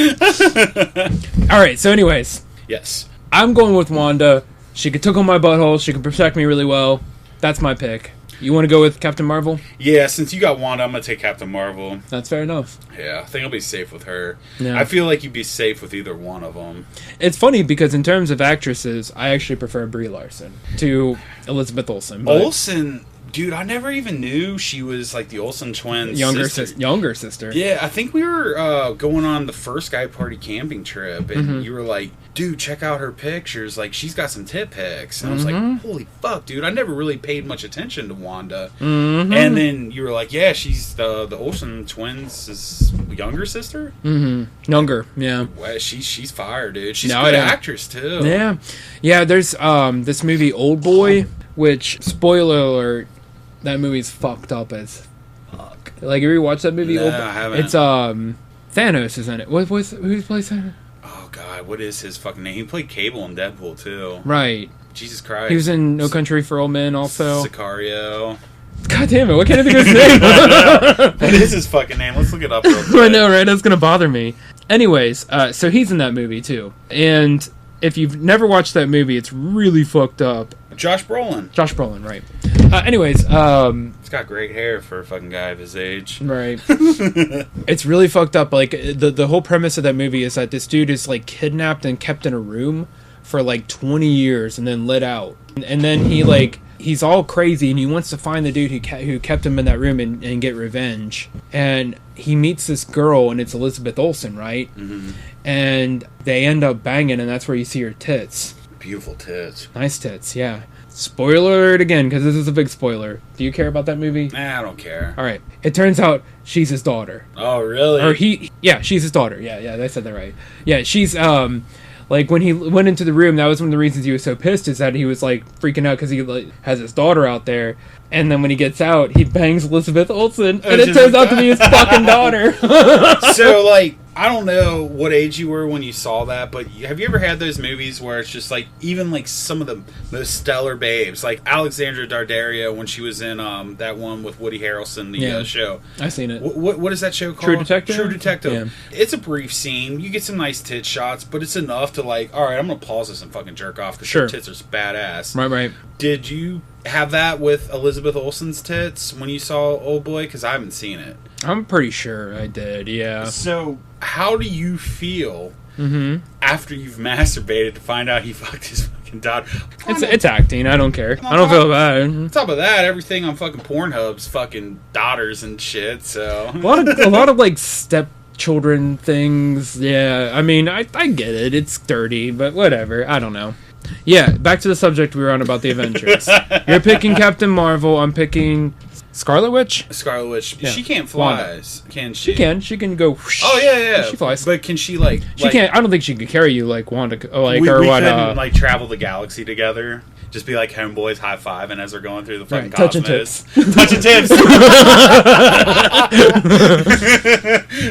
Alright, so anyways... Yes. I'm going with Wanda. She could tickle my butthole. She can protect me really well. That's my pick. You want to go with Captain Marvel? Yeah, since you got Wanda, I'm going to take Captain Marvel. That's fair enough. Yeah, I think I'll be safe with her. Yeah. I feel like you'd be safe with either one of them. It's funny because in terms of actresses, I actually prefer Brie Larson to Elizabeth Olsen. Olsen... Dude, I never even knew she was like the Olsen twins' younger sister. Yeah, I think we were going on the first Guy Party camping trip, and you were like, dude, check out her pictures. Like, she's got some tit pics. And I was like, holy fuck, dude. I never really paid much attention to Wanda. Mm-hmm. And then you were like, yeah, she's the Olsen twins' younger sister? Mm-hmm. Younger, yeah. Well, she's fire, dude. She's a good actress, too. Yeah. Yeah, there's this movie, Old Boy, which, spoiler alert, that movie's fucked up as fuck. Like, have you watched that movie? No, I haven't. It's, Thanos is in it. Who plays Thanos? Oh, God, what is his fucking name? He played Cable in Deadpool, too. Right. Jesus Christ. He was in No Country for Old Men, also. Sicario. God damn it, what can't I think of his name? What is his fucking name? Let's look it up real quick. I know, right? That's gonna bother me. Anyways, so he's in that movie, too. And if you've never watched that movie, it's really fucked up. Josh Brolin. Josh Brolin, right. Anyways, he's got great hair for a fucking guy of his age. Right. It's really fucked up. Like, the whole premise of that movie is that this dude is, like, kidnapped and kept in a room for, like, 20 years and then let out. And then he, like, he's all crazy and he wants to find the dude who kept him in that room and get revenge. And he meets this girl, and it's Elizabeth Olsen, right? Mm-hmm. And they end up banging, and that's where you see her tits. Beautiful tits. Nice tits, yeah. Spoiler alert again, because this is a big spoiler. Do you care about that movie? Nah, I don't care. All right. It turns out she's his daughter. Oh, really? Or yeah, she's his daughter. Yeah, they said that right. Yeah, she's, like, when he went into the room, that was one of the reasons he was so pissed, is that he was, like, freaking out because he, like, has his daughter out there. And then when he gets out, he bangs Elizabeth Olsen, and it turns out to be his fucking daughter. So, like, I don't know what age you were when you saw that, but have you ever had those movies where it's just, like, even, like, some of the most stellar babes, like Alexandra Daddario when she was in that one with Woody Harrelson, the show. I've seen it. What is that show called? True Detective? True Detective. Yeah. It's a brief scene. You get some nice tit shots, but it's enough to, like, all right, I'm going to pause this and fucking jerk off because her tits are badass. Right. Did you have that with Elizabeth Olsen's tits when you saw Old Boy? Because I haven't seen it. I'm pretty sure I did, yeah. So, how do you feel after you've masturbated to find out he fucked his fucking daughter? It's acting. I don't care. I don't feel bad. On top of that, everything on fucking Pornhub's fucking daughters and shit, so... A lot of like, stepchildren things, yeah. I mean, I get it. It's dirty, but whatever. I don't know. Yeah, back to the subject we were on about the Avengers. You're picking Captain Marvel. I'm picking Scarlet Witch. Scarlet Witch. Yeah. She can't fly. Wanda. Can she? She can. She can go. Whoosh. Oh yeah. She flies. But can she like? She can't. I don't think she can carry you like Wanda. Like we what? Couldn't like travel the galaxy together. Just be like homeboys high fiving as they're going through the fucking touching cosmos. tips. Touching tips.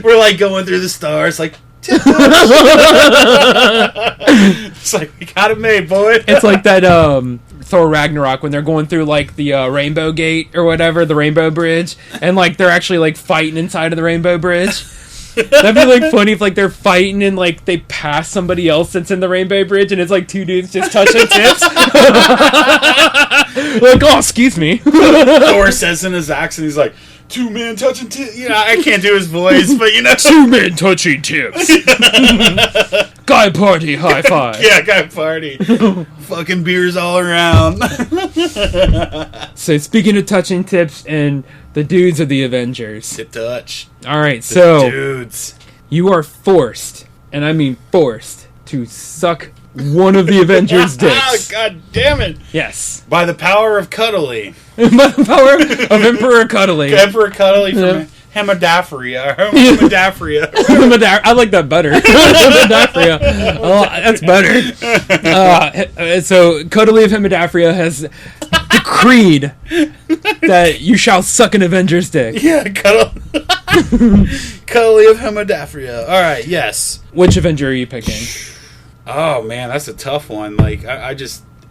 We're like going through the stars, like. It's like we got it made, boy. It's like that Thor Ragnarok when they're going through like the Rainbow Gate or whatever, the Rainbow Bridge, and like they're actually like fighting inside of the Rainbow Bridge. That'd be like funny if like they're fighting and like they pass somebody else that's in the Rainbow Bridge and it's like two dudes just touching tips. Like, oh, excuse me. Thor says in his accent, he's like, 2-man touching tips. You know, I can't do his voice, but you know. 2-man touching tips. Guy party, high five. Yeah, guy party. Fucking beers all around. So speaking of touching tips and the dudes of the Avengers. Tip touch. Alright, The so dudes. you are forced, and I mean forced, to suck one of the Avengers' dicks. God damn it. Yes. By the power of Cuddly. By the power of Emperor Cuddly. Emperor Cuddly from Hemodaphoria. Hemodaphoria. I like that better. Hemodaphoria. Oh, that's better. So, Cuddly of Hemodaphoria has decreed that you shall suck an Avenger's dick. Yeah, Cuddly of Hemodaphoria. Alright, yes. Which Avenger are you picking? Oh, man, that's a tough one. Like, I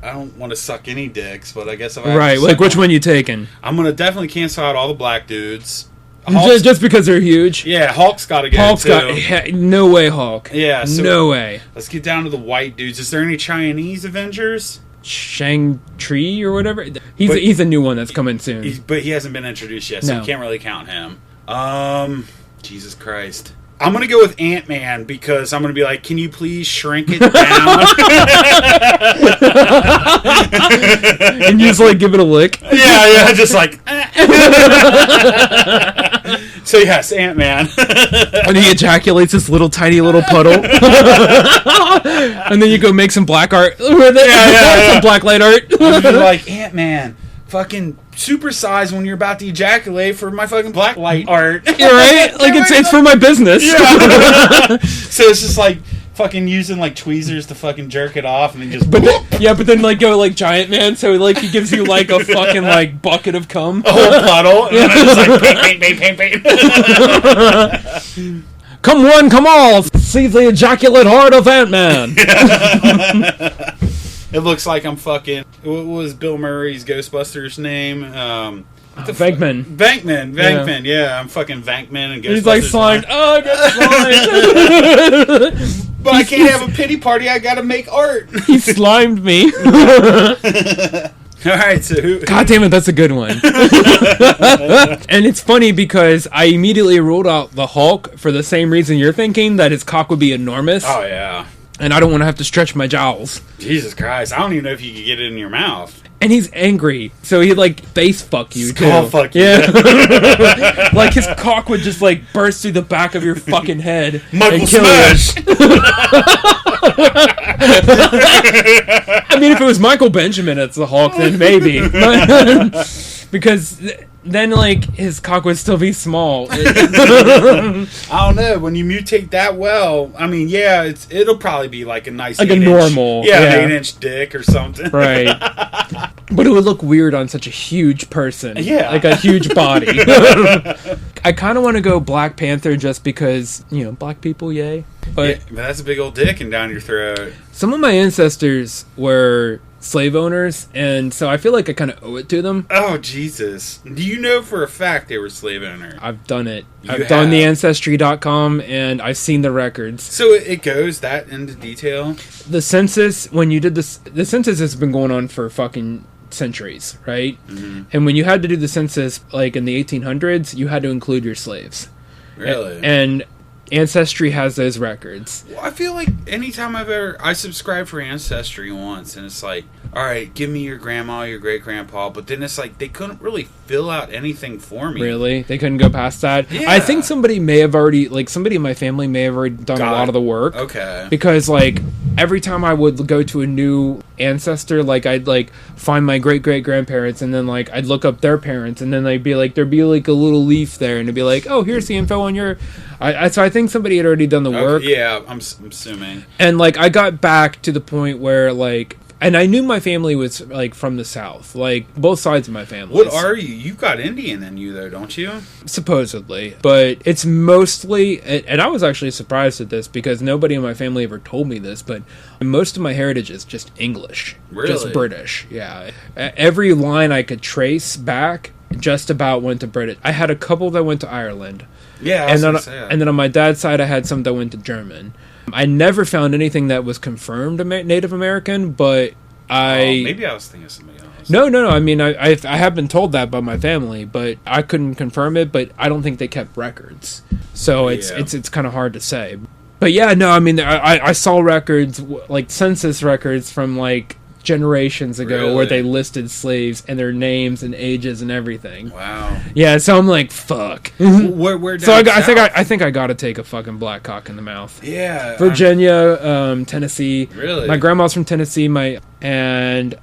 don't want to suck any dicks, but I guess if I have Right, to like suck which one you taking? I'm going to definitely cancel out all the black dudes. Just because they're huge? Yeah, Hulk's got to get Hulk's it too. no way, Hulk. Yeah, so no way. Let's get down to the white dudes. Is there any Chinese Avengers? Shang-Chi or whatever? He's a new one that's coming soon. But he hasn't been introduced yet, so No. we can't really count him. Jesus Christ. I'm going to go with Ant-Man because I'm going to be like, can you please shrink it down? And you just like give it a lick? Yeah, just like... So yes, Ant-Man. And he ejaculates this little tiny little puddle. And then you go make some black art with it. Yeah. Some black light art. I'm gonna be like, Ant-Man, fucking supersize when you're about to ejaculate for my fucking black light art. You're right? Like it's for my business. Yeah. So it's just like fucking using like tweezers to fucking jerk it off and then just But then like go like Giant Man, so like he gives you like a fucking like bucket of cum. a whole puddle. And then it's like paint. Come one, come all, see the ejaculate heart of Ant-Man. It looks like I'm fucking... What was Bill Murray's Ghostbusters name? Venkman. Venkman, yeah. I'm fucking Venkman and Ghostbusters. He's like slimed. Oh, I got slimed. But I can't have a pity party. I gotta make art. He slimed me. Alright, so who... God damn it, that's a good one. And it's funny because I immediately ruled out the Hulk for the same reason you're thinking, that his cock would be enormous. Oh, yeah. And I don't want to have to stretch my jowls. Jesus Christ. I don't even know if you could get it in your mouth. And he's angry, so he'd like face fuck you too. Skull fuck you. Yeah. Like his cock would just like burst through the back of your fucking head Michael and kill Smash. you. I mean, if it was Michael Benjamin as the Hulk, then maybe. Because then like his cock would still be small. I don't know. When you mutate that well, I mean, yeah, it'll probably be like a nice like 8 a normal, an 8-inch dick or something. Right. But it would look weird on such a huge person. Yeah. Like a huge body. I kind of want to go Black Panther just because, black people, yay. But that's a big old dick and down your throat. some of my ancestors were slave owners, and so I feel like I kind of owe it to them. Oh, Jesus. Do you know for a fact they were slave owners? I've done it. You I've done the have. Ancestry.com, and I've seen the records. So it goes that into detail? The census, when you did this, the census has been going on for fucking centuries, right? Mm-hmm. And when you had to do the census, like in the 1800s, you had to include your slaves. Really? And Ancestry has those records. Well, I feel like anytime I subscribed for Ancestry once, and it's like, all right, give me your grandma, your great grandpa, but then it's like they couldn't really fill out anything for me. Really? They couldn't go past that? Yeah. I think somebody may have already, like somebody in my family may have already done a lot of the work. Okay. Because like every time I would go to a new ancestor, like I'd like find my great great grandparents, and then like I'd look up their parents, and then there'd be like a little leaf there, and it'd be like, oh, here's the info on your. So I think somebody had already done the work. Yeah, I'm assuming. And like I got back to the point where like, and I knew my family was like from the South, like both sides of my family. What are you? You've got Indian in you though, don't you? Supposedly, but it's mostly, and I was actually surprised at this because nobody in my family ever told me this, but most of my heritage is just English, Really? just British. Yeah, every line I could trace back just about went to British. I had a couple that went to Ireland. Yeah, And then on my dad's side, I had some that went to German. I never found anything that was confirmed Native American, but Maybe I was thinking of somebody else. No. I mean, I have been told that by my family, but I couldn't confirm it. But I don't think they kept records, so it's kind of hard to say. But yeah, no, I mean, I saw records like census records from like generations ago where they listed slaves and their names and ages and everything. Wow. Yeah, so I'm like, fuck. Where so I think I got to take a fucking black cock in the mouth. Yeah. Virginia, Tennessee. Really? My grandma's from Tennessee. And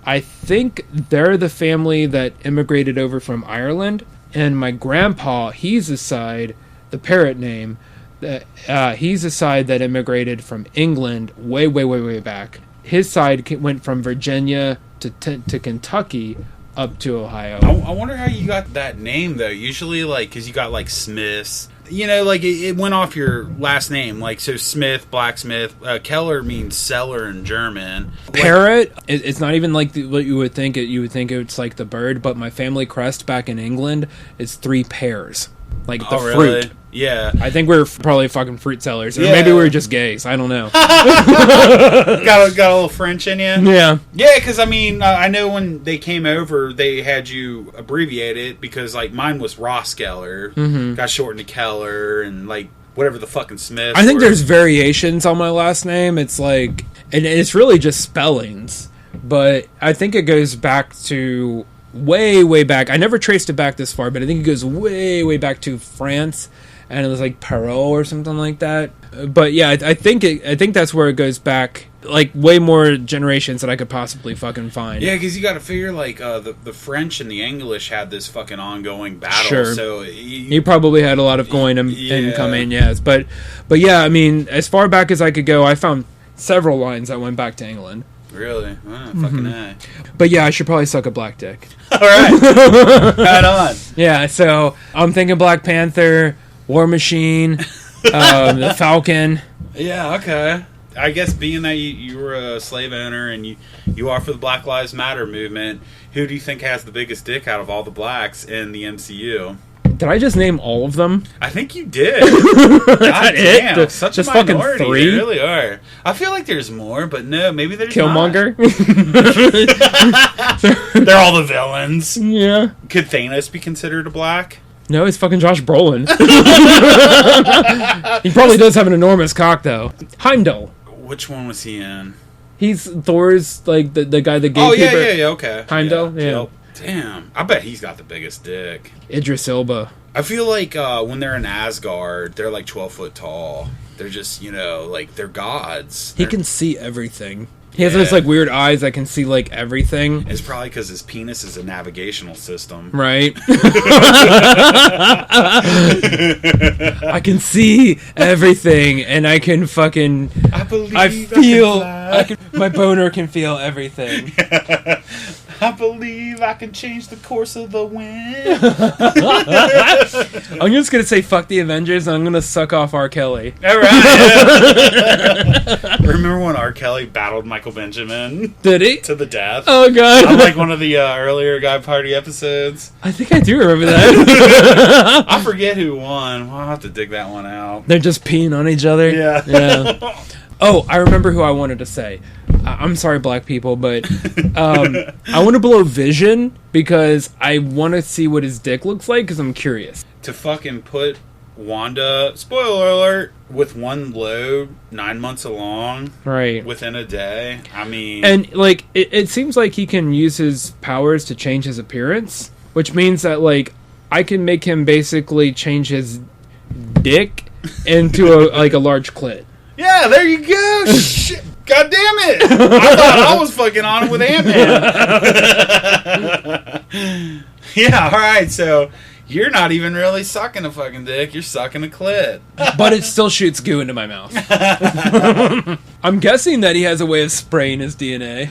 I think they're the family that immigrated over from Ireland. And my grandpa, he's the side, the parrot name, he's the side that immigrated from England way back. His side went from Virginia to Kentucky up to Ohio. I wonder how you got that name, though. Usually, like, because you got, like, Smiths. You know, like, it went off your last name. Like, so Smith, blacksmith. Keller means cellar in German. Parrot, it's not even like what you would think. You would think it's like the bird, but my family crest back in England is 3 pears. Like the fruit. Really? Yeah. I think we're probably fucking fruit sellers. Or maybe we're just gays. I don't know. got a little French in you? Yeah. Yeah, because, I mean, I know when they came over, they had you abbreviate it because, like, mine was Rosskeller. Mm-hmm. Got shortened to Keller and, like, whatever the fucking Smith. I think there's variations on my last name. It's like... And it's really just spellings. But I think it goes back to... way back. I never traced it back this far, but I think it goes way back to France, and it was like Perot or something like that. But yeah, I think that's where it goes back, like way more generations that I could possibly fucking find. Yeah, because you got to figure like the French and the English had this fucking ongoing battle. Sure. So you probably had a lot of going and coming, yes. But yeah, I mean, as far back as I could go, I found several lines that went back to England. Really? Fucking A. But yeah, I should probably suck a black dick. All right. Right on. Yeah, so I'm thinking Black Panther, War Machine, the Falcon. Yeah, okay. I guess being that you were a slave owner and you are for the Black Lives Matter movement, who do you think has the biggest dick out of all the blacks in the MCU? Did I just name all of them? I think you did. God damn, it? such just a minority. Fucking 3? They really are. I feel like there's more, but no, maybe there's Killmonger? Not. They're all the villains. Yeah. Could Thanos be considered a black? No, it's fucking Josh Brolin. He probably does have an enormous cock, though. Heimdall. Which one was he in? He's Thor's, like, the guy, the gatekeeper. Oh, yeah, okay. Heimdall, yeah. Damn, I bet he's got the biggest dick. Idris Elba. I feel like when they're in Asgard, they're like 12 foot tall. They're just, like, they're gods. He can see everything. He has those, like, weird eyes that can see, like, everything. It's probably because his penis is a navigational system. Right. I can see everything, and I can fucking... my boner can feel everything. I believe I can change the course of the wind. I'm just gonna say fuck the Avengers and I'm gonna suck off R. Kelly. Alright. Remember when R. Kelly battled Michael Benjamin? Did he? To the death. Oh god. On like one of the earlier Guy Party episodes. I think I do remember that. I forget who won. I'll have to dig that one out. They're just peeing on each other. Yeah. Oh, I remember who I wanted to say. I'm sorry, black people, but I want to blow Vision because I want to see what his dick looks like because I'm curious. To fucking put Wanda, spoiler alert, with one load 9 months along, right, within a day. I mean, and like it seems like he can use his powers to change his appearance, which means that like I can make him basically change his dick into a large clit. Yeah, there you go. Shit. God damn it! I thought I was fucking on it with Ant-Man. Yeah, alright, so you're not even really sucking a fucking dick, you're sucking a clit. But it still shoots goo into my mouth. I'm guessing that he has a way of spraying his DNA.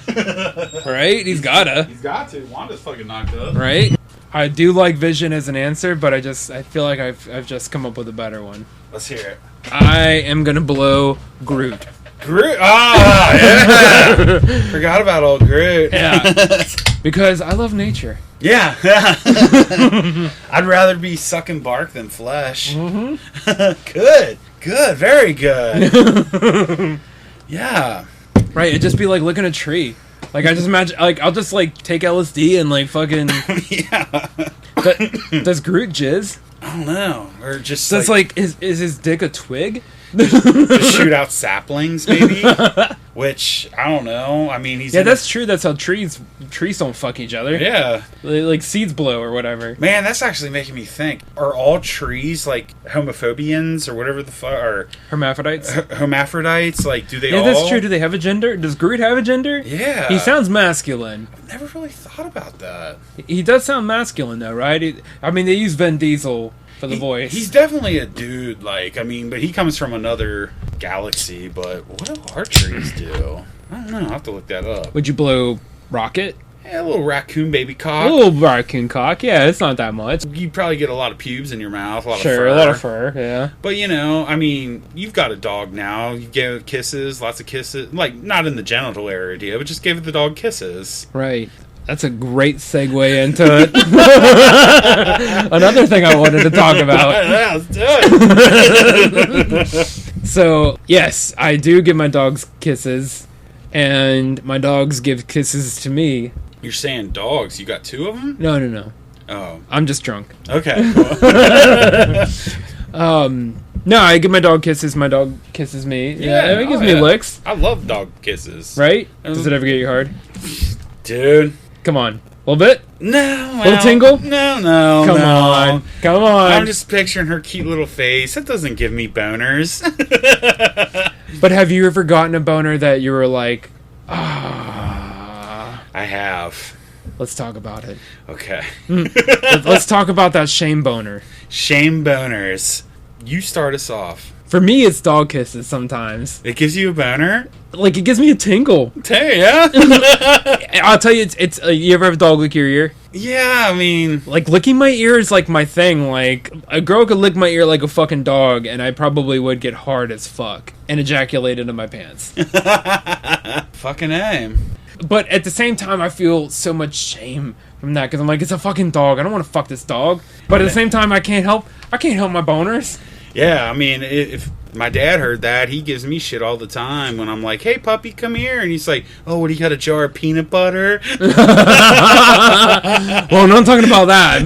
Right? He's gotta. He's got to. Wanda's fucking knocked up. Right? I do like Vision as an answer, but I feel like I've just come up with a better one. Let's hear it. I am gonna blow Groot. Groot? Ah, yeah! Forgot about old Groot. Yeah. Because I love nature. Yeah. I'd rather be sucking bark than flesh. Mm-hmm. Good. Very good. Yeah. Right, it'd just be like licking a tree. Like, I just imagine, like, I'll just, like, take LSD and, like, fucking... Yeah. Does Groot jizz? I don't know. Or just, So it's like, is his dick a twig? Just shoot out saplings, maybe? Which, I don't know. I mean, he's... Yeah, that's true. That's how trees don't fuck each other. Yeah. Like, seeds blow or whatever. Man, that's actually making me think. Are all trees, like, homophobians or whatever the fuck? Or hermaphrodites? Hermaphrodites? Like, do they all... Yeah, that's true. Do they have a gender? Does Groot have a gender? Yeah. He sounds masculine. I've never really thought about that. He does sound masculine, though, right? I mean, they use Vin Diesel for the voice. He's definitely a dude, like, I mean, but he comes from another galaxy, but what do our trees do? I don't know, I'll have to look that up. Would you blow Rocket? Yeah, a little raccoon baby cock. A little raccoon cock, yeah, it's not that much. You probably get a lot of pubes in your mouth, a lot of fur. fur. A lot of fur, yeah. But, you know, I mean, you've got a dog now. You give it kisses, lots of kisses. Like, not in the genital area, but just give the dog kisses. Right. That's a great segue into it. Another thing I wanted to talk about. Yeah, let's do it. So, yes, I do give my dogs kisses, and my dogs give kisses to me. You're saying dogs. You got two of them? No. Oh. I'm just drunk. Okay. No, I give my dog kisses. My dog kisses me. Yeah, it gives me licks. I love dog kisses. Right? Does it ever get you hard? Dude. Come on. A little bit? No. Little tingle? No. Come on. I'm just picturing her cute little face. That doesn't give me boners. But have you ever gotten a boner that you were like, ah? I have. Let's talk about it. Okay. Let's talk about that shame boner. Shame boners. You start us off. For me, it's dog kisses sometimes. It gives you a boner? Like, it gives me a tingle. Yeah? I'll tell you, it's you ever have a dog lick your ear? Yeah, I mean... Like, licking my ear is, like, my thing. Like, a girl could lick my ear like a fucking dog, and I probably would get hard as fuck and ejaculate into my pants. Fucking A. But at the same time, I feel so much shame from that, because I'm like, it's a fucking dog. I don't want to fuck this dog. But at the same time, I can't help my boners. Yeah, I mean, if my dad heard that, he gives me shit all the time when I'm like, hey, puppy, come here. And he's like, oh, what, do you got a jar of peanut butter? Well, I'm not talking about that.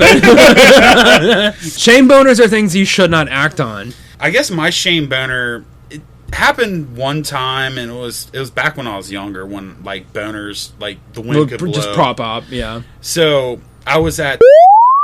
Shame boners are things you should not act on. I guess my shame boner, it happened one time, and it was back when I was younger, when, like, boners, like, the wind could blow. Just prop up, yeah. So, I was at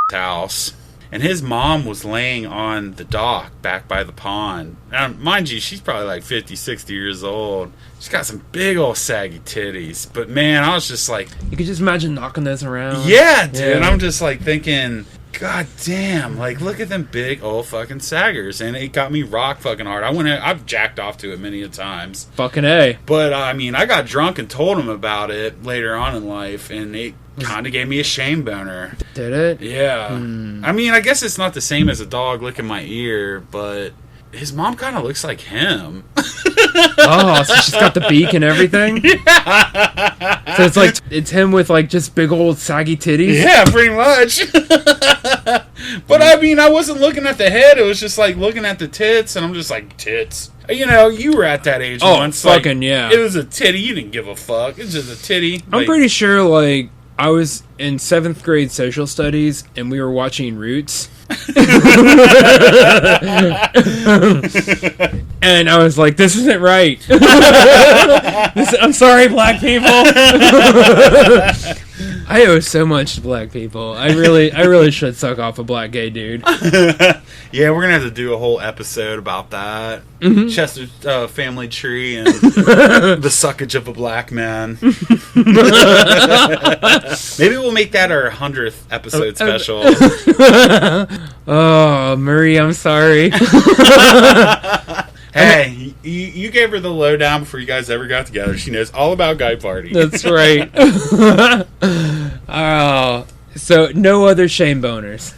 house, and his mom was laying on the dock back by the pond. Now, mind you, she's probably like 50, 60 years old. She's got some big old saggy titties. But man, I was just like... You could just imagine knocking those around. Yeah, dude. Yeah. And I'm just like thinking, God damn, like look at them big old fucking saggers. And it got me rock fucking hard. I've jacked off to it many a times. Fucking A. But I mean, I got drunk and told him about it later on in life, and it kind of gave me a shame boner. Did it? Yeah. I mean, I guess it's not the same as a dog licking my ear, but his mom kind of looks like him. Oh, so she's got the beak and everything? Yeah. So it's like, it's him with like just big old saggy titties? Yeah, pretty much. But I mean, I wasn't looking at the head, it was just like looking at the tits, and I'm just like, tits. You know, you were at that age once. Fucking like, yeah. It was a titty, you didn't give a fuck. It's just a titty. I'm pretty sure, like, I was in 7th grade social studies, and we were watching Roots. And I was like, this isn't right. I'm sorry, black people. I owe so much to black people. I really should suck off a black gay dude. Yeah, we're gonna have to do a whole episode about that. Mm-hmm. Chester family tree and the suckage of a black man. Maybe we'll make that our 100th episode special. Oh, Marie, I'm sorry. Hey, you gave her the lowdown before you guys ever got together. She knows all about Guy Party. That's right. Oh, so no other shame boners.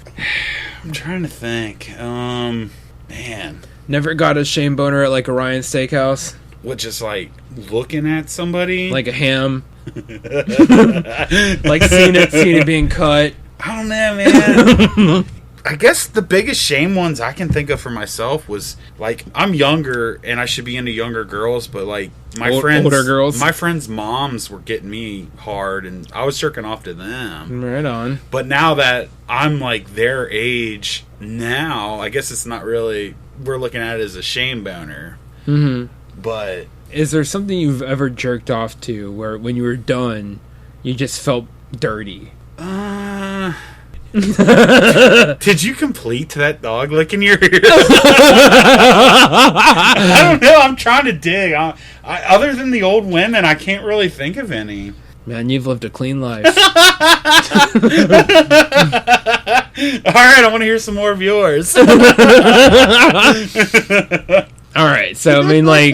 I'm trying to think. Man. Never got a shame boner at like Orion Steakhouse? What, just like looking at somebody? Like a ham? Like seeing it being cut? I don't know, man. I guess the biggest shame ones I can think of for myself was, like, I'm younger and I should be into younger girls, but, like, older girls. My friends' moms were getting me hard and I was jerking off to them. Right on. But now that I'm, like, their age now, I guess it's not really, we're looking at it as a shame boner. Mm-hmm. But is there something you've ever jerked off to where when you were done, you just felt dirty? Did you complete that dog licking your ear? I don't know. I'm trying to dig. Other than the old women, I can't really think of any. Man, you've lived a clean life. All right, I want to hear some more of yours. All right, so I mean, like,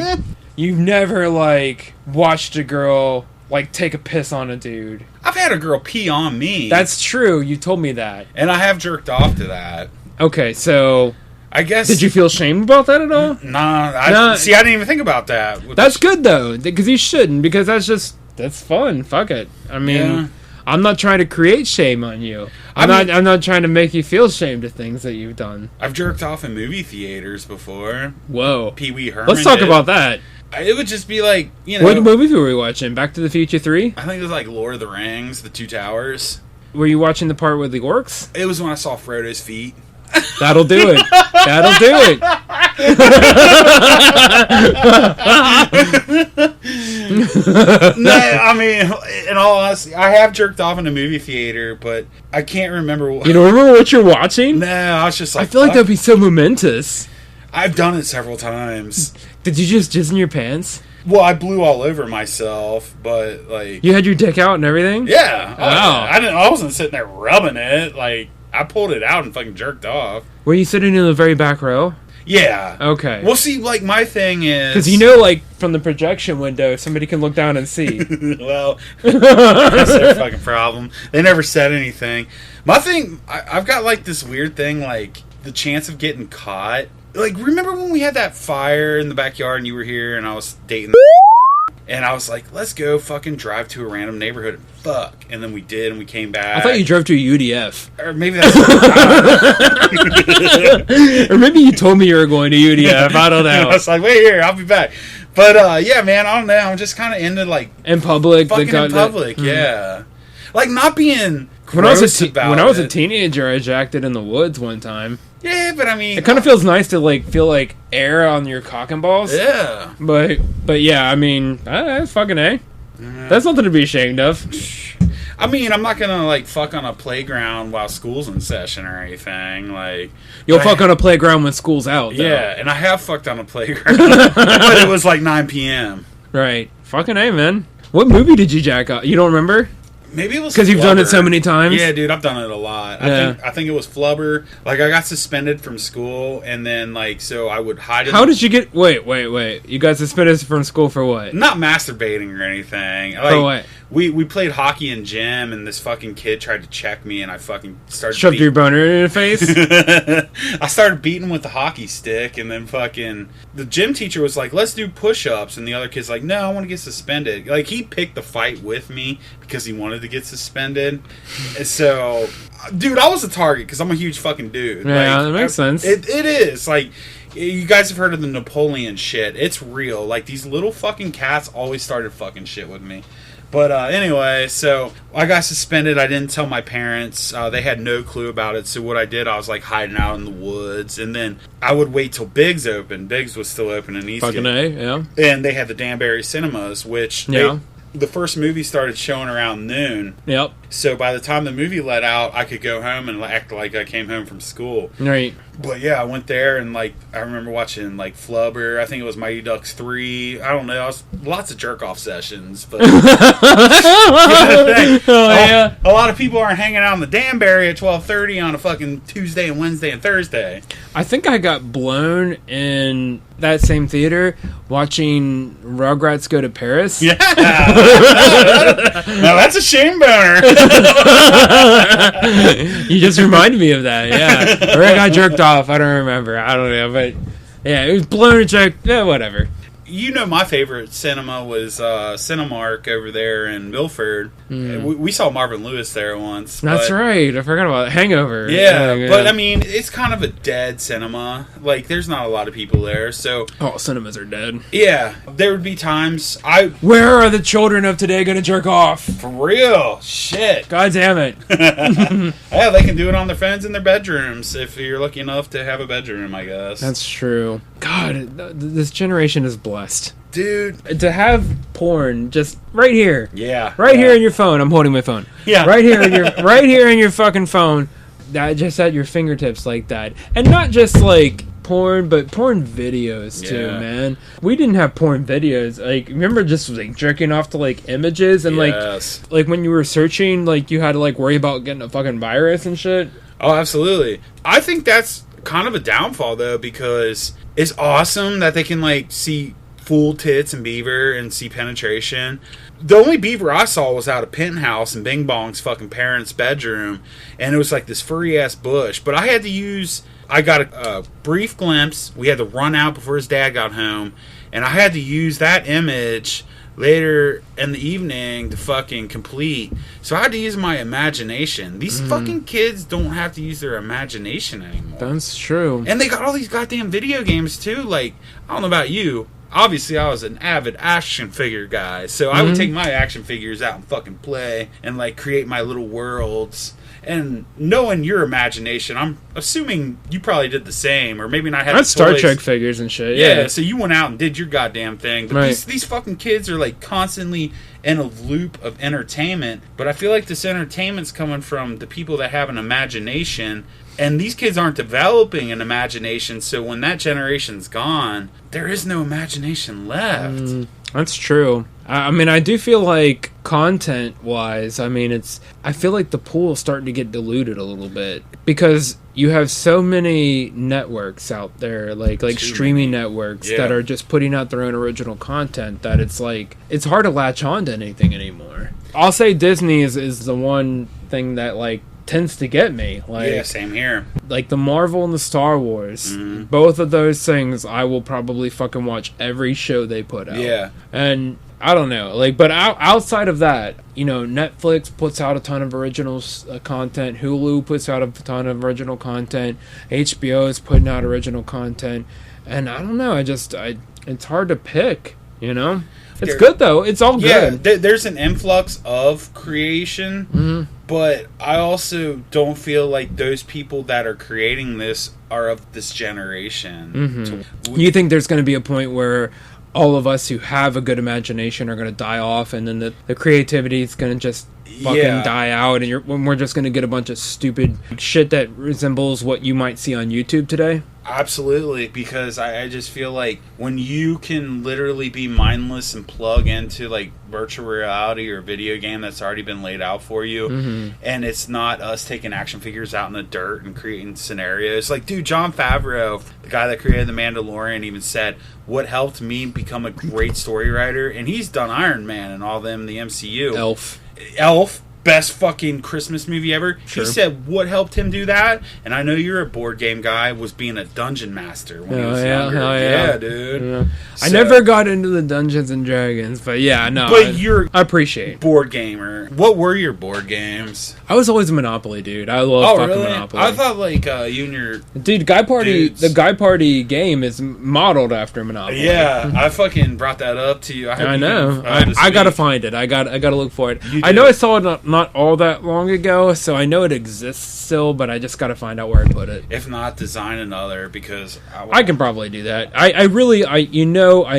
you've never, like, watched a girl, like, take a piss on a dude. I've had a girl pee on me. That's true. You told me that. And I have jerked off to that. Okay, so I guess... Did you feel shame about that at all? Nah. See, I didn't even think about that. That's good, though, because you shouldn't, because that's fun. Fuck it. I mean, yeah. I'm not trying to create shame on you. I'm not trying to make you feel ashamed of things that you've done. I've jerked off in movie theaters before. Whoa. Pee Wee Herman. Let's talk about that. It would just be like, you know... What movie were we watching? Back to the Future 3? I think it was like Lord of the Rings, The Two Towers. Were you watching the part with the orcs? It was when I saw Frodo's feet. That'll do it. That'll do it. No, I mean, in all honesty, I have jerked off in a movie theater, but I can't remember. You don't remember what you're watching? No, I was just like... I feel like that'd be so momentous. I've done it several times. Did you just jizz in your pants? Well, I blew all over myself, but, like... You had your dick out and everything? Yeah. Wow. I wasn't sitting there rubbing it. Like, I pulled it out and fucking jerked off. Were you sitting in the very back row? Yeah. Okay. Well, see, like, my thing is... Because you know, like, from the projection window, somebody can look down and see. Well, that's their fucking problem. They never said anything. My thing, I've got, like, this weird thing, like, the chance of getting caught... Like, remember when we had that fire in the backyard and you were here and I was dating and I was like, let's go fucking drive to a random neighborhood and fuck. And then we did and we came back. I thought you drove to a UDF. Or maybe that's... Or maybe you told me you were going to UDF. I don't know. I was like, wait here, I'll be back. But, yeah, man, I don't know. I'm just kind of into, like... In public. Fucking in public, yeah. Like, not being gross when I was a teenager, I jacked it in the woods one time. Yeah, but I mean... It kind of feels nice to, like, feel like air on your cock and balls. Yeah. But yeah, I mean, that's fucking A. That's nothing to be ashamed of. I mean, I'm not gonna, like, fuck on a playground while school's in session or anything. Like... You'll fuck on a playground when school's out, though. Yeah, and I have fucked on a playground. But it was, like, 9 p.m. Right. Fucking A, man. What movie did you jack up? You don't remember? Maybe it was because you've done it so many times. Yeah, dude, I've done it a lot. Yeah. I think it was Flubber. Like, I got suspended from school, and then, like, so I would hide. How did you get? Wait! You got suspended from school for what? Not masturbating or anything. Like, for what? We played hockey in gym, and this fucking kid tried to check me, and I fucking started shoved your boner in your face. I started beating with the hockey stick, and then fucking the gym teacher was like, "Let's do push-ups," and the other kid's like, "No, I want to get suspended." Like, he picked the fight with me because he wanted to get suspended. And so, dude, I was a target because I'm a huge fucking dude. Yeah, like, that makes sense. It is like. You guys have heard of the Napoleon shit. It's real. Like, these little fucking cats always started fucking shit with me. But anyway, so I got suspended. I didn't tell my parents. They had no clue about it. So what I did, I was like hiding out in the woods. And then I would wait till Biggs opened. Biggs was still open in Eastgate. Fucking A, yeah. And they had the Danbury Cinemas, which the first movie started showing around noon. Yep. So by the time the movie let out, I could go home and act like I came home from school. Right. But yeah, I went there and like I remember watching like Flubber. I think it was Mighty Ducks 3. I don't know. I was lots of jerk off sessions. But a lot of people aren't hanging out in the Danbury at 12:30 on a fucking Tuesday and Wednesday and Thursday. I think I got blown in that same theater watching Rugrats Go to Paris. Yeah. Now that's a shame boner. You just reminded me of that, yeah. Or I got jerked off, I don't remember. I don't know, but yeah, it was blown and jerked. Yeah, whatever. you know, my favorite cinema was Cinemark over there in Milford. We saw Marvin Lewis there once. That's right. I forgot about Hangover. Yeah, but I mean, it's kind of a dead cinema. Like, there's not a lot of people there, so... All cinemas are dead. Yeah, there would be times Where are the children of today gonna jerk off? For real. Shit. God damn it. Yeah, they can do it on their phones in their bedrooms, if you're lucky enough to have a bedroom, I guess. That's true. God, this generation is blessed. Dude. To have porn just right here. Yeah. Right here in your phone. I'm holding my phone. Yeah. Right here in your fucking phone. That just at your fingertips like that. And not just like porn, but porn videos too, man. We didn't have porn videos. Like, remember just like jerking off to like images and like when you were searching, like you had to like worry about getting a fucking virus and shit. Oh, absolutely. I think that's kind of a downfall though, because it's awesome that they can like see full tits and beaver and see penetration. The only beaver I saw was out of Penthouse in Bing Bong's fucking parents' bedroom, and it was like this furry ass bush. But I got a brief glimpse. We had to run out before his dad got home, and I had to use that image later in the evening to fucking complete. So I had to use my imagination. These fucking kids don't have to use their imagination anymore. That's true. And they got all these goddamn video games too. Like, I don't know about you. Obviously, I was an avid action figure guy, so I would take my action figures out and fucking play and like create my little worlds. And knowing your imagination, I'm assuming you probably did the same, or maybe not had. That's Star Trek figures and shit. Yeah, so you went out and did your goddamn thing. But right. these fucking kids are like constantly in a loop of entertainment. But I feel like this entertainment's coming from the people that have an imagination. And these kids aren't developing an imagination, so when that generation's gone, there is no imagination left. That's true. I mean, I do feel like content-wise, I feel like the pool is starting to get diluted a little bit. Because you have so many networks out there, like streaming networks that are just putting out their own original content, that it's like, it's hard to latch on to anything anymore. I'll say Disney is the one thing that, like, tends to get me. Like, yeah, same here. Like the Marvel and the Star Wars, both of those things, I will probably fucking watch every show they put out. Yeah. And I don't know, like, but outside of that, you know, Netflix puts out a ton of original content, Hulu puts out a ton of original content, HBO is putting out original content, and I don't know, it's hard to pick, you know? It's good, though. It's all good. Yeah, there's an influx of creation, but I also don't feel like those people that are creating this are of this generation. You think there's going to be a point where all of us who have a good imagination are going to die off, and then the creativity is going to just fucking die out, and we're just going to get a bunch of stupid shit that resembles what you might see on YouTube today? Absolutely, because I just feel like when you can literally be mindless and plug into like virtual reality or a video game that's already been laid out for you, and it's not us taking action figures out in the dirt and creating scenarios. Like, dude, Jon Favreau, the guy that created The Mandalorian, even said, what helped me become a great story writer, and he's done Iron Man and all them in the MCU. Elf. Best fucking Christmas movie ever. Sure. He said what helped him do that, and I know you're a board game guy, was being a dungeon master when he was younger. Yeah, dude. Yeah. So, I never got into the Dungeons and Dragons, but yeah, no. But I appreciate board gamer. What were your board games? I was always a Monopoly dude. I love fucking Monopoly. I thought like you and your Guy Party. Dudes. The Guy Party game is modeled after Monopoly. Yeah, I fucking brought that up to you. I know. I gotta find it. I gotta look for it. I know I saw it not all that long ago, so I know it exists still, but I just gotta find out where I put it. If not, design another, because I can probably do that. I really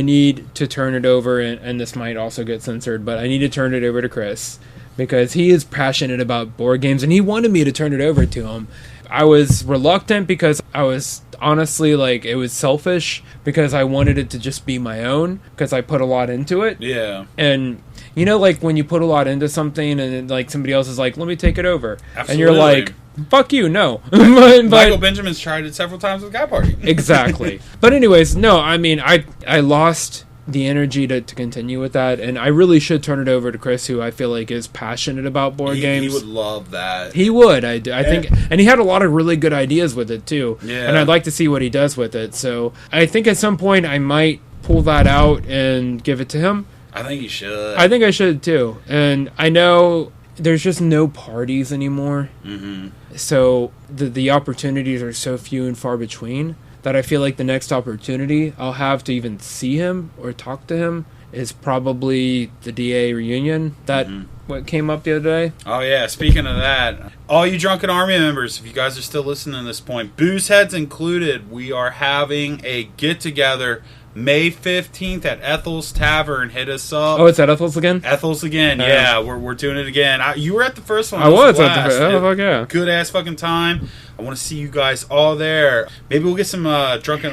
need to turn it over, and this might also get censored, but I need to turn it over to Chris, because he is passionate about board games, and he wanted me to turn it over to him. I was reluctant because I was honestly, like, it was selfish, because I wanted it to just be my own, because I put a lot into it. Yeah. And you know, like, when you put a lot into something and then, like, somebody else is like, let me take it over. Absolutely. And you're like, fuck you, no. Michael Benjamin's tried it several times with Guy Party. Exactly. But anyways, no, I mean, I lost the energy to continue with that, and I really should turn it over to Chris, who I feel like is passionate about board games. He would love that. He would, I think, and he had a lot of really good ideas with it, too. Yeah. And I'd like to see what he does with it, so I think at some point I might pull that out and give it to him. I think you should. I think I should too. And I know there's just no parties anymore. Mm-hmm. So the opportunities are so few and far between that I feel like the next opportunity I'll have to even see him or talk to him is probably the DA reunion that what came up the other day. Oh yeah, speaking of that, all you Drunken Army members, if you guys are still listening at this point, booze heads included, we are having a get-together May 15th at Ethel's Tavern. Hit us up. Oh, it's at Ethel's again? Ethel's again, yeah. We're doing it again. You were at the first one. I was at blast. the first. Oh, fuck yeah. Good ass fucking time. I want to see you guys all there. Maybe we'll get some not Drunken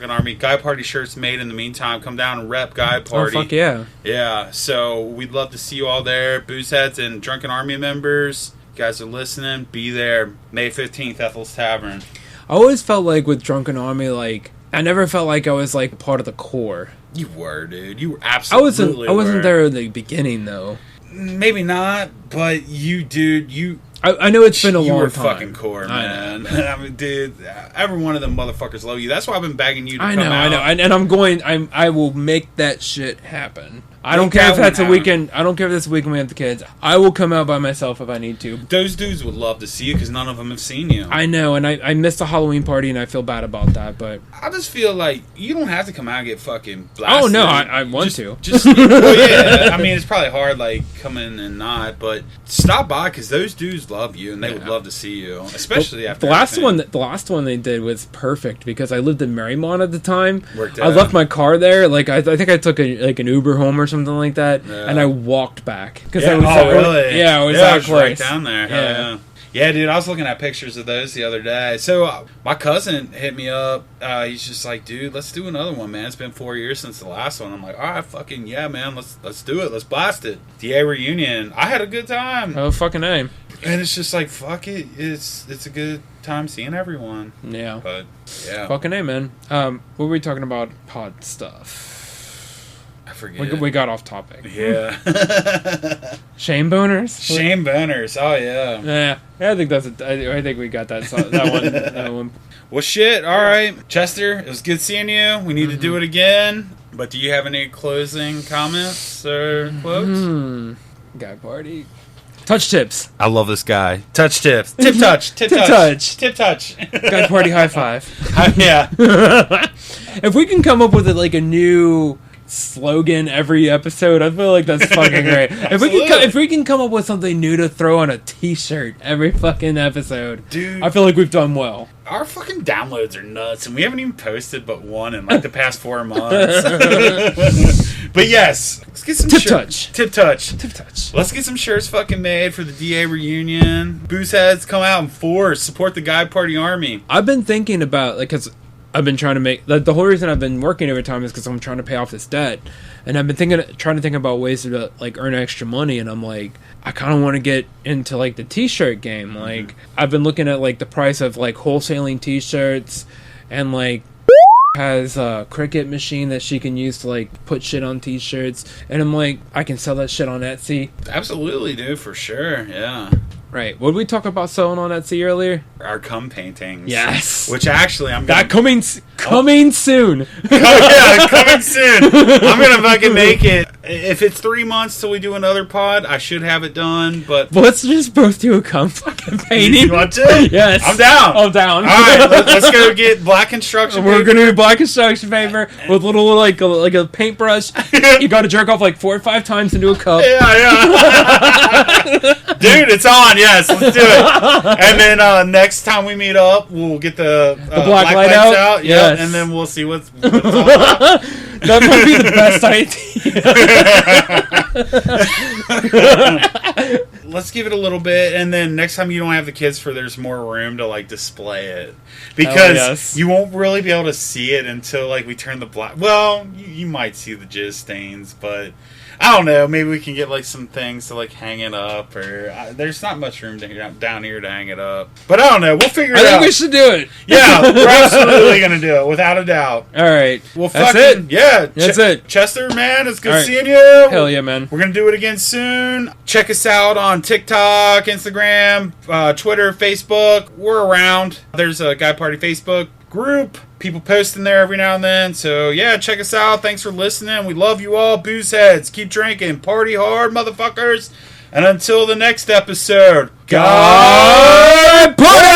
Army, Guy Party shirts made in the meantime. Come down and rep Guy Party. Oh, fuck yeah. Yeah, so we'd love to see you all there. Boozeheads and Drunken Army members. You guys are listening. Be there. May 15th, Ethel's Tavern. I always felt like with Drunken Army, like, I never felt like I was, like, part of the core. You were, dude. You were absolutely I wasn't there in the beginning, though. Maybe not, but you, dude, you... I know it's been a long time. You were fucking core, man. I mean, dude, every one of them motherfuckers love you. That's why I've been begging you to come out. I know. And I will make that shit happen. I don't care if that's a weekend. I don't care if that's a weekend we have the kids. I will come out by myself if I need to. Those dudes would love to see you because none of them have seen you. I know, and I missed the Halloween party, and I feel bad about that. But I just feel like you don't have to come out and get fucking blasted. Oh no, I want to. Well, yeah. I mean, it's probably hard, like coming and not, but stop by because those dudes love you, and they would love to see you, especially after the last one. The last one they did was perfect because I lived in Marymount at the time. Worked I out. left my car there. Like I think I took an Uber home or something like that, and I walked back because I was really? Yeah, it was that that close. Right down there. Yeah. Yeah, dude, I was looking at pictures of those the other day. So, my cousin hit me up. He's just like, dude, let's do another one, man. It's been 4 years since the last one. I'm like, all right, fucking yeah, man. Let's do it. Let's blast it. DA reunion. I had a good time. Oh, fucking A. And it's just like, fuck it. It's a good time seeing everyone. Yeah. But, yeah. Fucking A, man. What were we talking about? Pod stuff. I forget. We got off topic. Yeah. Shame boners? Shame boners. Oh, yeah. Yeah, I think I think we got that one. That one. Well, shit. All right. Chester, it was good seeing you. We need to do it again. But do you have any closing comments or quotes? Guy Party. Touch tips. I love this guy. Touch tips. Tip touch. Tip Tip touch. Tip touch. Guy Party high five. Yeah. If we can come up with a new slogan every episode, I feel like that's fucking great. If we can come up with something new to throw on a t-shirt every fucking episode, dude, I feel like we've done well. Our fucking downloads are nuts, and we haven't even posted but one in like the past 4 months. But yes, let's get some Tip touch. Tip touch. Tip touch. Let's get some shirts fucking made for the DA reunion. Booze heads, come out in force. Support the Guy Party Army. I've been thinking about, because I've been trying to make, the whole reason I've been working overtime is because I'm trying to pay off this debt, and I've been trying to think about ways to earn extra money, and I'm like, I kind of want to get into the t-shirt game. Like, I've been looking at the price of wholesaling t-shirts, and has a Cricut machine that she can use to put shit on t-shirts, and I'm like, I can sell that shit on Etsy. Absolutely, dude, for sure. Yeah. Right. What did we talk about selling on Etsy earlier? Our cum paintings. Yes. Which actually coming soon. Yeah, coming soon. I'm gonna fucking make it. If it's 3 months till we do another pod, I should have it done. But let's just both do a cum fucking painting. You want to? Yes. I'm down. I'm down. All right, let's go get black construction paper. We're gonna do black construction paper with little a paintbrush. You got to jerk off 4 or 5 times into a cup. Yeah. Dude, it's on. Yes, let's do it. And then next time we meet up, we'll get the black lights out. Yeah, yes. And then we'll see what's all about. That might be the best idea. Let's give it a little bit, and then next time you don't have the kids there's more room to display it, because you won't really be able to see it until we turn the black. Well, you might see the jizz stains, but I don't know. Maybe we can get some things to hang it up, or there's not much room down here to hang it up. But I don't know. We'll figure it out. I think we should do it. Yeah, we're absolutely gonna do it without a doubt. All right. Well, that's it. Yeah, that's it. Chester, man, it's good seeing you. Hell yeah, man. We're gonna do it again soon. Check us out on TikTok, Instagram, Twitter, Facebook. We're around. There's a Guy Party Facebook group. People posting there every now and then. So, yeah, check us out. Thanks for listening. We love you all. Booze heads. Keep drinking. Party hard, motherfuckers. And until the next episode, God bless!